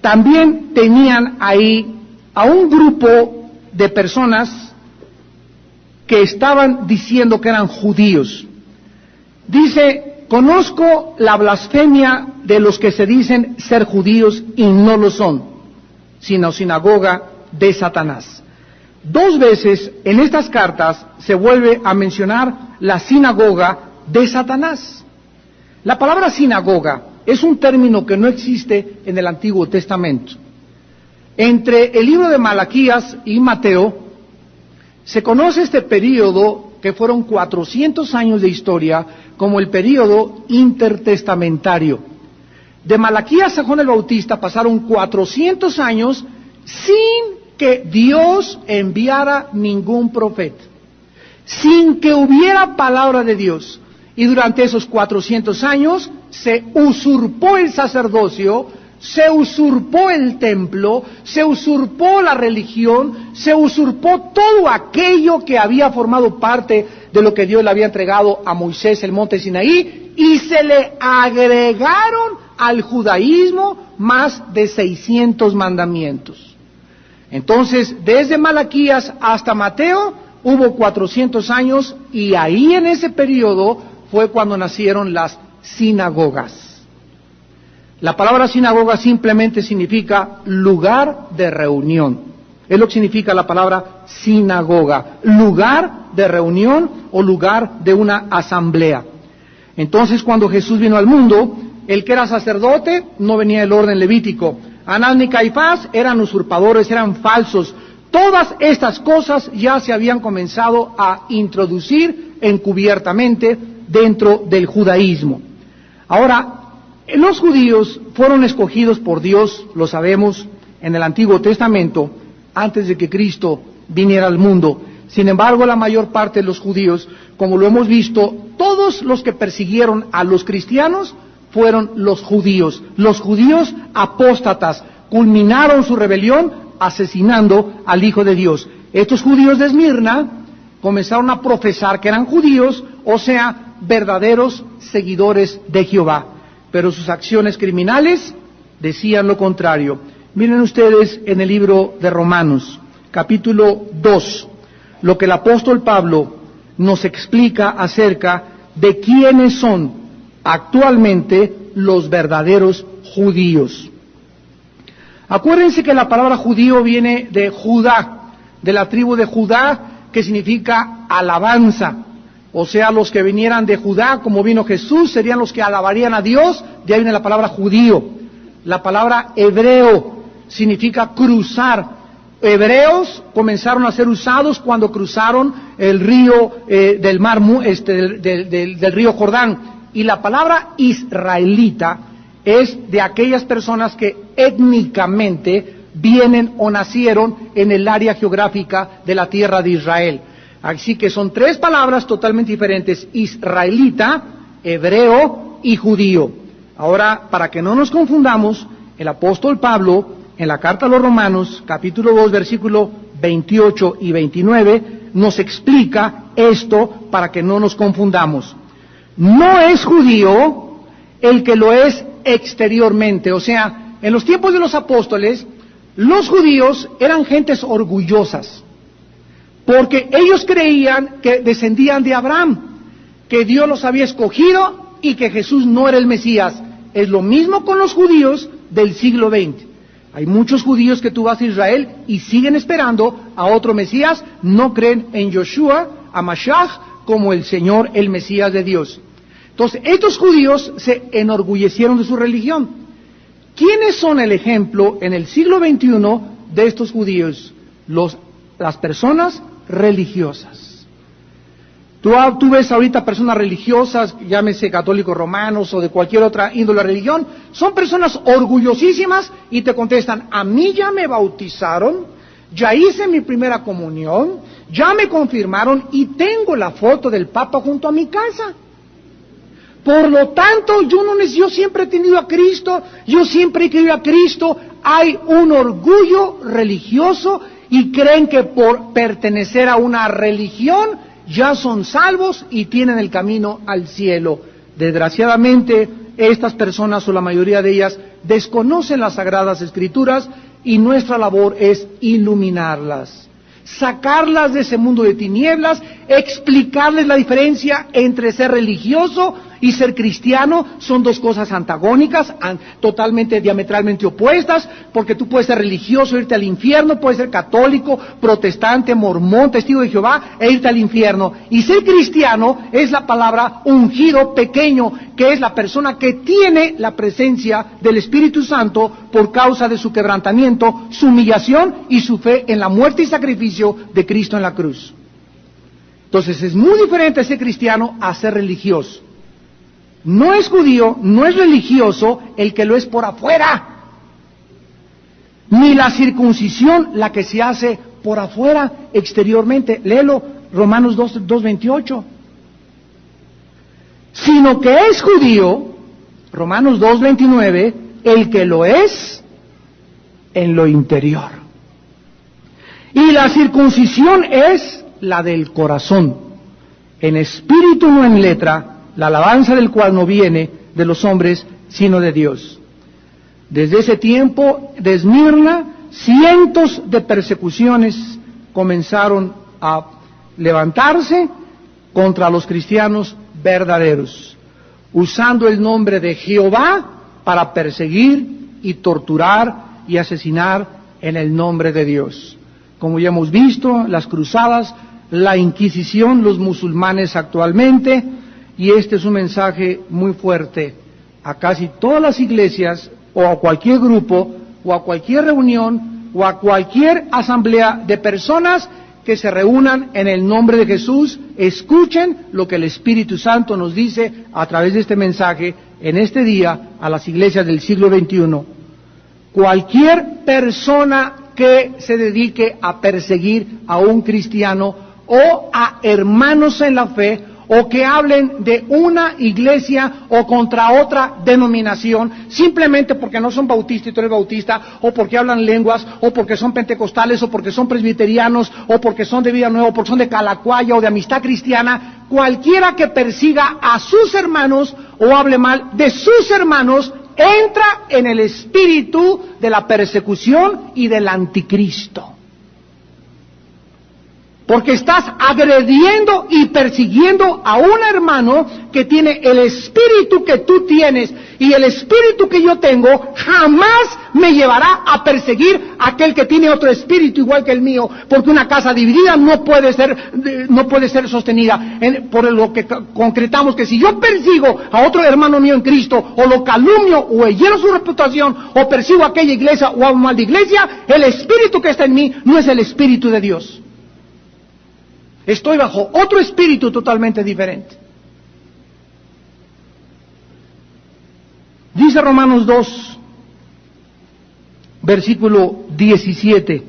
también tenían ahí a un grupo de personas que estaban diciendo que eran judíos. Dice, conozco la blasfemia de los que se dicen ser judíos y no lo son, sino sinagoga de Satanás. 2 veces en estas cartas se vuelve a mencionar la sinagoga de Satanás. La palabra sinagoga es un término que no existe en el Antiguo Testamento. Entre el libro de Malaquías y Mateo se conoce este período, que fueron 400 años de historia, como el período intertestamentario. De Malaquías a Juan el Bautista pasaron 400 años sin que Dios enviara ningún profeta, sin que hubiera palabra de Dios. Y durante esos 400 años se usurpó el sacerdocio, se usurpó el templo, se usurpó la religión, se usurpó todo aquello que había formado parte de lo que Dios le había entregado a Moisés en el monte Sinaí, y se le agregaron al judaísmo más de 600 mandamientos. Entonces, desde Malaquías hasta Mateo hubo 400 años, y ahí en ese periodo fue cuando nacieron las sinagogas. La palabra sinagoga simplemente significa lugar de reunión. Es lo que significa la palabra sinagoga, lugar de reunión o lugar de una asamblea. Entonces, cuando Jesús vino al mundo, el que era sacerdote no venía del orden levítico. Anás ni Caifás eran usurpadores, eran falsos. Todas estas cosas ya se habían comenzado a introducir encubiertamente dentro del judaísmo. Ahora, los judíos fueron escogidos por Dios, lo sabemos, en el Antiguo Testamento, antes de que Cristo viniera al mundo. Sin embargo, la mayor parte de los judíos, como lo hemos visto, todos los que persiguieron a los cristianos fueron los judíos apóstatas, culminaron su rebelión asesinando al Hijo de Dios. Estos judíos de Esmirna comenzaron a profesar que eran judíos, o sea, verdaderos seguidores de Jehová. Pero sus acciones criminales decían lo contrario. Miren ustedes en el libro de Romanos, capítulo 2, lo que el apóstol Pablo nos explica acerca de quiénes son actualmente los verdaderos judíos. Acuérdense que la palabra judío viene de Judá, de la tribu de Judá, que significa alabanza. o sea, los que vinieran de Judá, como vino Jesús, serían los que alabarían a Dios. De ahí viene la palabra judío. La palabra hebreo significa cruzar. Hebreos comenzaron a ser usados cuando cruzaron el río del mar, del río Jordán. Y la palabra israelita es de aquellas personas que étnicamente vienen o nacieron en el área geográfica de la tierra de Israel. Así que son tres palabras totalmente diferentes: israelita, hebreo y judío. Ahora, para que no nos confundamos, el apóstol Pablo, en la carta a los Romanos, capítulo 2, versículo 28 y 29, nos explica esto para que no nos confundamos. No es judío el que lo es exteriormente. O sea, en los tiempos de los apóstoles, los judíos eran gentes orgullosas, porque ellos creían que descendían de Abraham, que Dios los había escogido y que Jesús no era el Mesías. Es lo mismo con los judíos del siglo XX. Hay muchos judíos que tú vas a Israel y siguen esperando a otro Mesías, no creen en Yoshua, a Mashiach, como el Señor, el Mesías de Dios. Entonces, estos judíos se enorgullecieron de su religión. ¿Quiénes son el ejemplo en el siglo XXI de estos judíos? Las personas religiosas. Tú ves ahorita personas religiosas, llámese católicos romanos o de cualquier otra índole de religión, son personas orgullosísimas y te contestan: a mí ya me bautizaron, ya hice mi primera comunión, ya me confirmaron y tengo la foto del Papa junto a mi casa. Por lo tanto, yo siempre he tenido a Cristo, yo siempre he querido a Cristo. Hay un orgullo religioso y creen que por pertenecer a una religión ya son salvos y tienen el camino al cielo. Desgraciadamente, estas personas, o la mayoría de ellas, desconocen las Sagradas Escrituras y nuestra labor es iluminarlas, sacarlas de ese mundo de tinieblas, explicarles la diferencia entre ser religioso y ser cristiano. Son dos cosas antagónicas, totalmente, diametralmente opuestas, porque tú puedes ser religioso e irte al infierno, puedes ser católico, protestante, mormón, testigo de Jehová e irte al infierno. Y ser cristiano es la palabra ungido pequeño, que es la persona que tiene la presencia del Espíritu Santo por causa de su quebrantamiento, su humillación y su fe en la muerte y sacrificio de Cristo en la cruz. Entonces es muy diferente ser cristiano a ser religioso. No es judío, no es religioso el que lo es por afuera, ni la circuncisión la que se hace por afuera, exteriormente. Léelo, Romanos 2:28. Sino que es judío, Romanos 2:29, el que lo es en lo interior. Y la circuncisión es la del corazón, en espíritu no en letra, la alabanza del cual no viene de los hombres, sino de Dios. Desde ese tiempo de Esmirna, cientos de persecuciones comenzaron a levantarse contra los cristianos verdaderos, usando el nombre de Jehová para perseguir y torturar y asesinar en el nombre de Dios. Como ya hemos visto, las cruzadas, la Inquisición, los musulmanes actualmente. Y este es un mensaje muy fuerte a casi todas las iglesias, o a cualquier grupo, o a cualquier reunión, o a cualquier asamblea de personas que se reúnan en el nombre de Jesús. Escuchen lo que el Espíritu Santo nos dice a través de este mensaje en este día a las iglesias del siglo XXI. Cualquier persona que se dedique a perseguir a un cristiano o a hermanos en la fe, o que hablen de una iglesia o contra otra denominación, simplemente porque no son bautistas y tú eres bautista, o porque hablan lenguas, o porque son pentecostales, o porque son presbiterianos, o porque son de Vida Nueva, o porque son de Calacuaya o de Amistad Cristiana. Cualquiera que persiga a sus hermanos o hable mal de sus hermanos entra en el espíritu de la persecución y del anticristo. Porque estás agrediendo y persiguiendo a un hermano que tiene el espíritu que tú tienes, y el espíritu que yo tengo jamás me llevará a perseguir a aquel que tiene otro espíritu igual que el mío, porque una casa dividida no puede ser sostenida. Por lo que concretamos que si yo persigo a otro hermano mío en Cristo, o lo calumnio, o hiero su reputación, o persigo a aquella iglesia o a una mala iglesia, el espíritu que está en mí no es el espíritu de Dios. Estoy bajo otro espíritu totalmente diferente. Dice Romanos 2, versículo 17.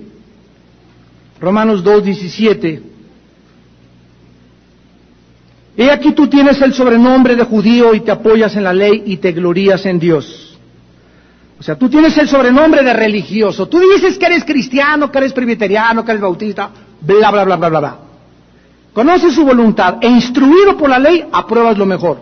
Romanos 2, 17. He aquí tú tienes el sobrenombre de judío y te apoyas en la ley y te glorías en Dios. O sea, tú tienes el sobrenombre de religioso. Tú dices que eres cristiano, que eres presbiteriano, que eres bautista, bla, bla, bla, bla, bla, bla. Conoces su voluntad e instruido por la ley apruebas lo mejor.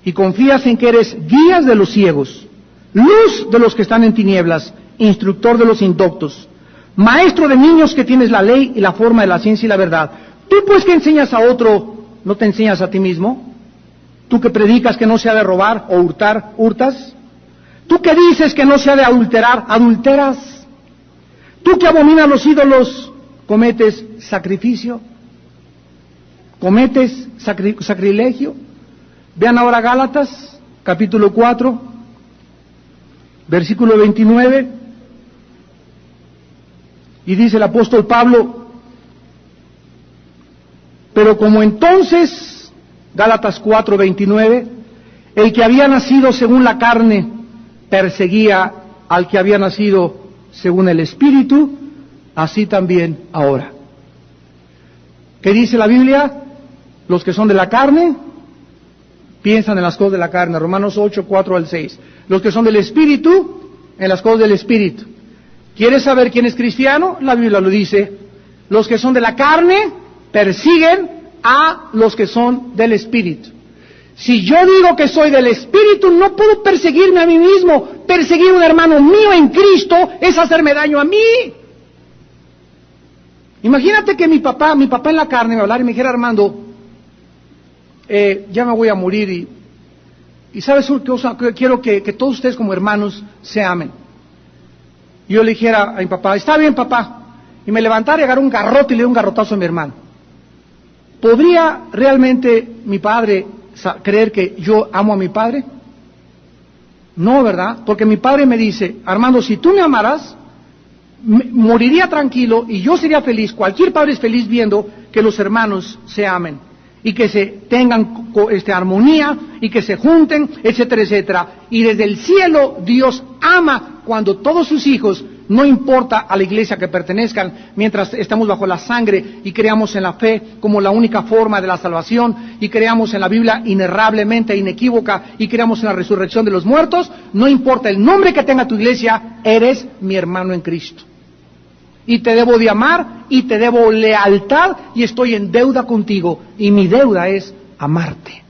Y confías en que eres guías de los ciegos, luz de los que están en tinieblas, instructor de los indoctos, maestro de niños que tienes la ley y la forma de la ciencia y la verdad. Tú pues que enseñas a otro, ¿no te enseñas a ti mismo? Tú que predicas que no se ha de robar o hurtar, ¿hurtas? Tú que dices que no se ha de adulterar, ¿adulteras? Tú que abominas los ídolos, ¿cometes sacrificio? ¿Cometes sacrilegio? Vean ahora Gálatas, capítulo 4, versículo 29, y dice el apóstol Pablo: pero como entonces, Gálatas 4, 29, el que había nacido según la carne perseguía al que había nacido según el Espíritu, así también ahora. ¿Qué dice la Biblia? Los que son de la carne piensan en las cosas de la carne. Romanos 8, 4 al 6. Los que son del Espíritu, en las cosas del Espíritu. ¿Quieres saber quién es cristiano? La Biblia lo dice. Los que son de la carne persiguen a los que son del Espíritu. Si yo digo que soy del Espíritu, no puedo perseguirme a mí mismo. Perseguir a un hermano mío en Cristo es hacerme daño a mí. Imagínate que mi papá en la carne me hablara y me dijera: Armando, ya me voy a morir y ¿sabes qué cosa? Quiero que todos ustedes como hermanos se amen. Y yo le dijera a mi papá: está bien, papá, y me levantara y agarrara un garrote y le diera un garrotazo a mi hermano. ¿Podría realmente mi padre creer que yo amo a mi padre? No, ¿verdad? Porque mi padre me dice: Armando, si tú me amaras, moriría tranquilo y yo sería feliz. Cualquier padre es feliz viendo que los hermanos se amen y que se tengan armonía y que se junten, etcétera, etcétera. Y desde el cielo Dios ama cuando todos sus hijos, no importa a la iglesia que pertenezcan, mientras estamos bajo la sangre y creamos en la fe como la única forma de la salvación, y creamos en la Biblia inerrablemente, inequívoca, y creamos en la resurrección de los muertos, no importa el nombre que tenga tu iglesia, eres mi hermano en Cristo. Y te debo de amar, y te debo lealtad, y estoy en deuda contigo, y mi deuda es amarte.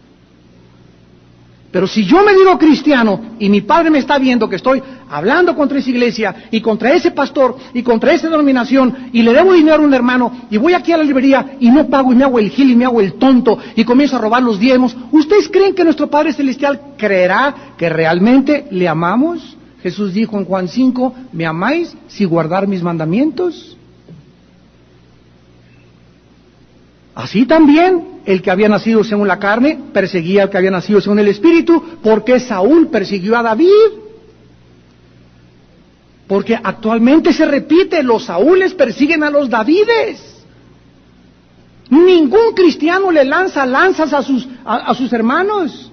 Pero si yo me digo cristiano, y mi padre me está viendo que estoy hablando contra esa iglesia, y contra ese pastor, y contra esa denominación, y le debo dinero a un hermano, y voy aquí a la librería, y no pago, y me hago el gil, y me hago el tonto, y comienzo a robar los diezmos, ¿ustedes creen que nuestro Padre Celestial creerá que realmente le amamos? Jesús dijo en Juan 5, ¿me amáis si guardar mis mandamientos? Así también, el que había nacido según la carne perseguía al que había nacido según el Espíritu, porque Saúl persiguió a David. Porque actualmente se repite, los Saúles persiguen a los Davides. Ningún cristiano le lanza lanzas a sus hermanos.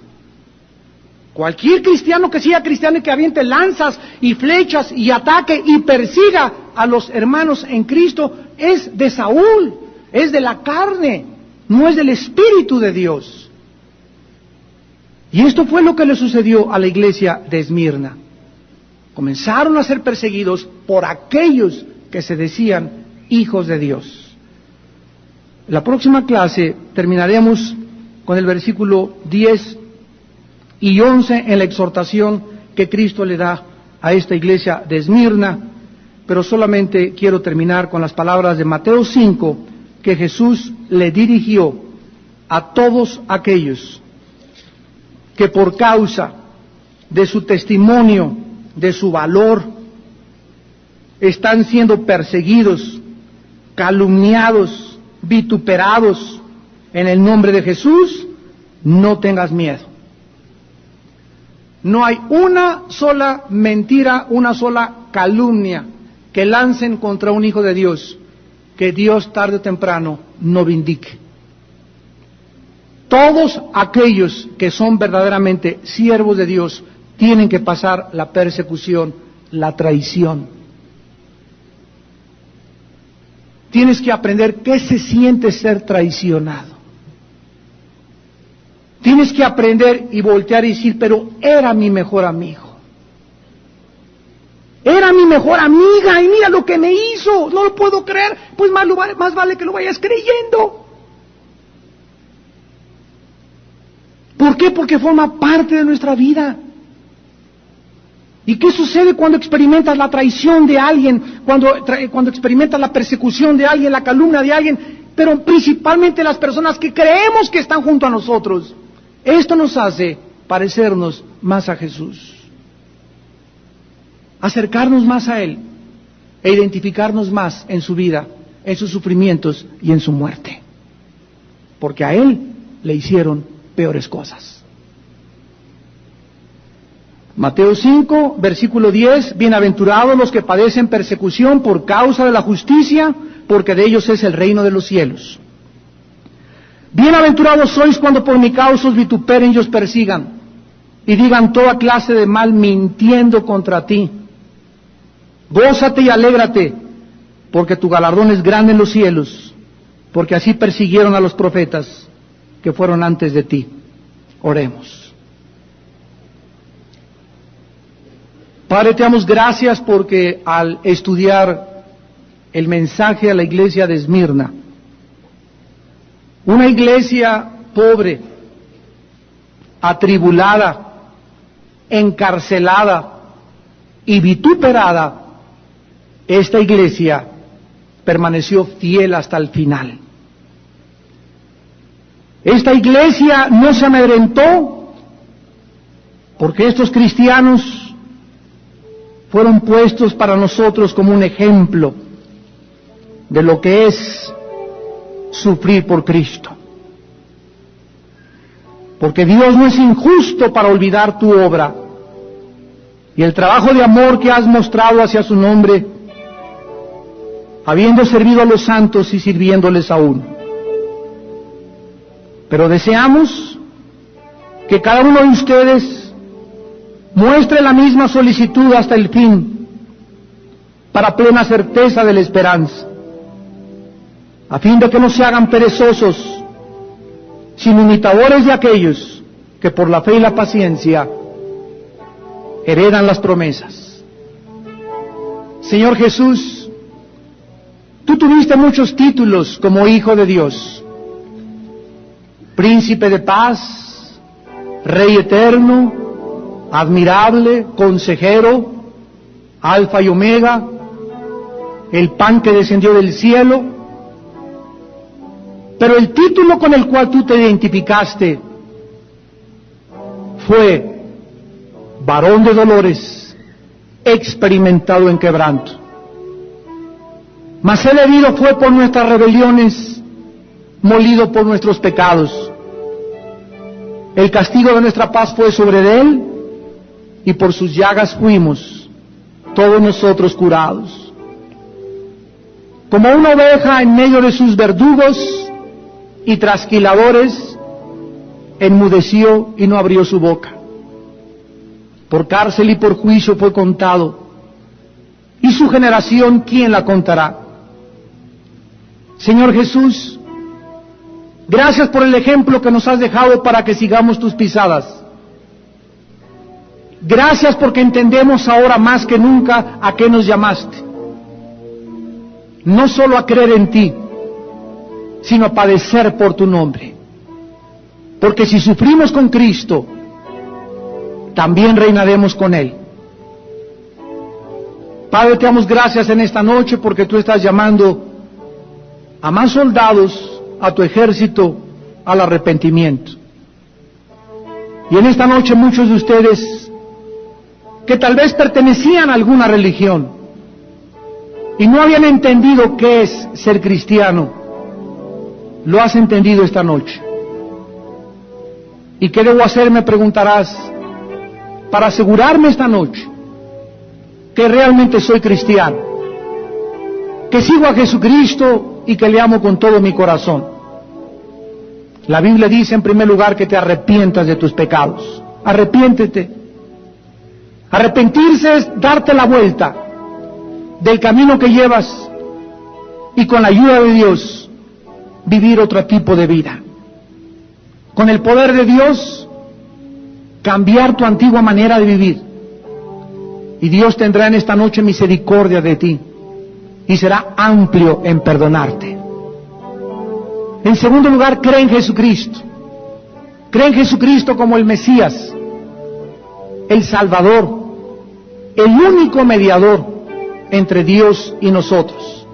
Cualquier cristiano que sea cristiano y que aviente lanzas y flechas y ataque y persiga a los hermanos en Cristo es de Saúl, es de la carne, no es del Espíritu de Dios. Y esto fue lo que le sucedió a la iglesia de Esmirna. Comenzaron a ser perseguidos por aquellos que se decían hijos de Dios. En la próxima clase terminaremos con el versículo 10 y 11 en la exhortación que Cristo le da a esta iglesia de Esmirna, pero solamente quiero terminar con las palabras de Mateo 5, que Jesús le dirigió a todos aquellos que por causa de su testimonio, de su valor, están siendo perseguidos, calumniados, vituperados en el nombre de Jesús. No tengas miedo. No hay una sola mentira, una sola calumnia que lancen contra un hijo de Dios que Dios tarde o temprano no vindique. Todos aquellos que son verdaderamente siervos de Dios tienen que pasar la persecución, la traición. Tienes que aprender qué se siente ser traicionado. Tienes que aprender y voltear y decir, pero era mi mejor amigo. Era mi mejor amiga y mira lo que me hizo, no lo puedo creer. Pues más vale que lo vayas creyendo. ¿Por qué? Porque forma parte de nuestra vida. ¿Y qué sucede cuando experimentas la traición de alguien, cuando experimentas la persecución de alguien, la calumnia de alguien, pero principalmente las personas que creemos que están junto a nosotros? Esto nos hace parecernos más a Jesús, acercarnos más a Él e identificarnos más en su vida, en sus sufrimientos y en su muerte, porque a Él le hicieron peores cosas. Mateo 5, versículo 10, bienaventurados los que padecen persecución por causa de la justicia, porque de ellos es el reino de los cielos. Bienaventurados sois cuando por mi causa os vituperen y os persigan, y digan toda clase de mal mintiendo contra ti. Gózate y alégrate, porque tu galardón es grande en los cielos, porque así persiguieron a los profetas que fueron antes de ti. Oremos. Padre, te damos gracias porque al estudiar el mensaje a la iglesia de Esmirna, una iglesia pobre, atribulada, encarcelada y vituperada, esta iglesia permaneció fiel hasta el final. Esta iglesia no se amedrentó porque estos cristianos fueron puestos para nosotros como un ejemplo de lo que es sufrir por Cristo. Porque Dios no es injusto para olvidar tu obra y el trabajo de amor que has mostrado hacia su nombre, habiendo servido a los santos y sirviéndoles aún. Pero deseamos que cada uno de ustedes muestre la misma solicitud hasta el fin, para plena certeza de la esperanza, a fin de que no se hagan perezosos, sino imitadores de aquellos que por la fe y la paciencia heredan las promesas. Señor Jesús, tú tuviste muchos títulos como Hijo de Dios: Príncipe de paz, Rey eterno, admirable, consejero, Alfa y Omega, el pan que descendió del cielo. Pero el título con el cual tú te identificaste fue varón de dolores, experimentado en quebranto. Mas él herido fue por nuestras rebeliones, molido por nuestros pecados. El castigo de nuestra paz fue sobre él, y por sus llagas fuimos todos nosotros curados. Como una oveja en medio de sus verdugos y trasquiladores, enmudeció y no abrió su boca. Por cárcel y por juicio fue contado, y su generación, ¿quién la contará? Señor Jesús, gracias por el ejemplo que nos has dejado para que sigamos tus pisadas. Gracias porque entendemos ahora más que nunca a qué nos llamaste. No solo a creer en ti, sino a padecer por tu nombre. Porque si sufrimos con Cristo, también reinaremos con Él. Padre, te damos gracias en esta noche porque tú estás llamando a más soldados a tu ejército al arrepentimiento. Y en esta noche muchos de ustedes que tal vez pertenecían a alguna religión y no habían entendido qué es ser cristiano, lo has entendido esta noche. ¿Y qué debo hacer? Me preguntarás, para asegurarme esta noche que realmente soy cristiano, que sigo a Jesucristo y que le amo con todo mi corazón. La Biblia dice en primer lugar que te arrepientas de tus pecados. Arrepiéntete. Arrepentirse es darte la vuelta del camino que llevas y con la ayuda de Dios vivir otro tipo de vida. Con el poder de Dios cambiar tu antigua manera de vivir. Y Dios tendrá en esta noche misericordia de ti y será amplio en perdonarte. En segundo lugar, cree en Jesucristo. Cree en Jesucristo como el Mesías, el Salvador, el único mediador entre Dios y nosotros.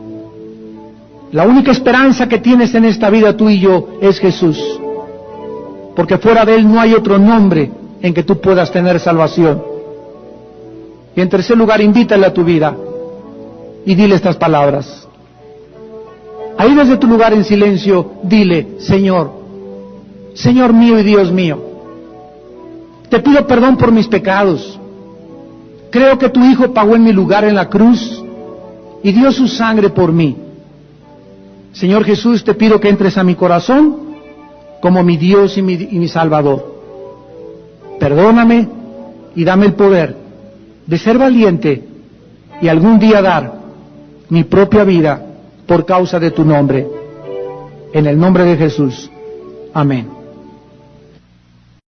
La única esperanza que tienes en esta vida tú y yo es Jesús, porque fuera de Él no hay otro nombre en que tú puedas tener salvación. Y en tercer lugar, invítale a tu vida y dile estas palabras. Ahí desde tu lugar en silencio, dile: Señor, Señor mío y Dios mío, te pido perdón por mis pecados. Creo que tu Hijo pagó en mi lugar en la cruz y dio su sangre por mí. Señor Jesús, te pido que entres a mi corazón como mi Dios y mi Salvador. Perdóname y dame el poder de ser valiente y algún día dar mi propia vida por causa de tu nombre. En el nombre de Jesús. Amén.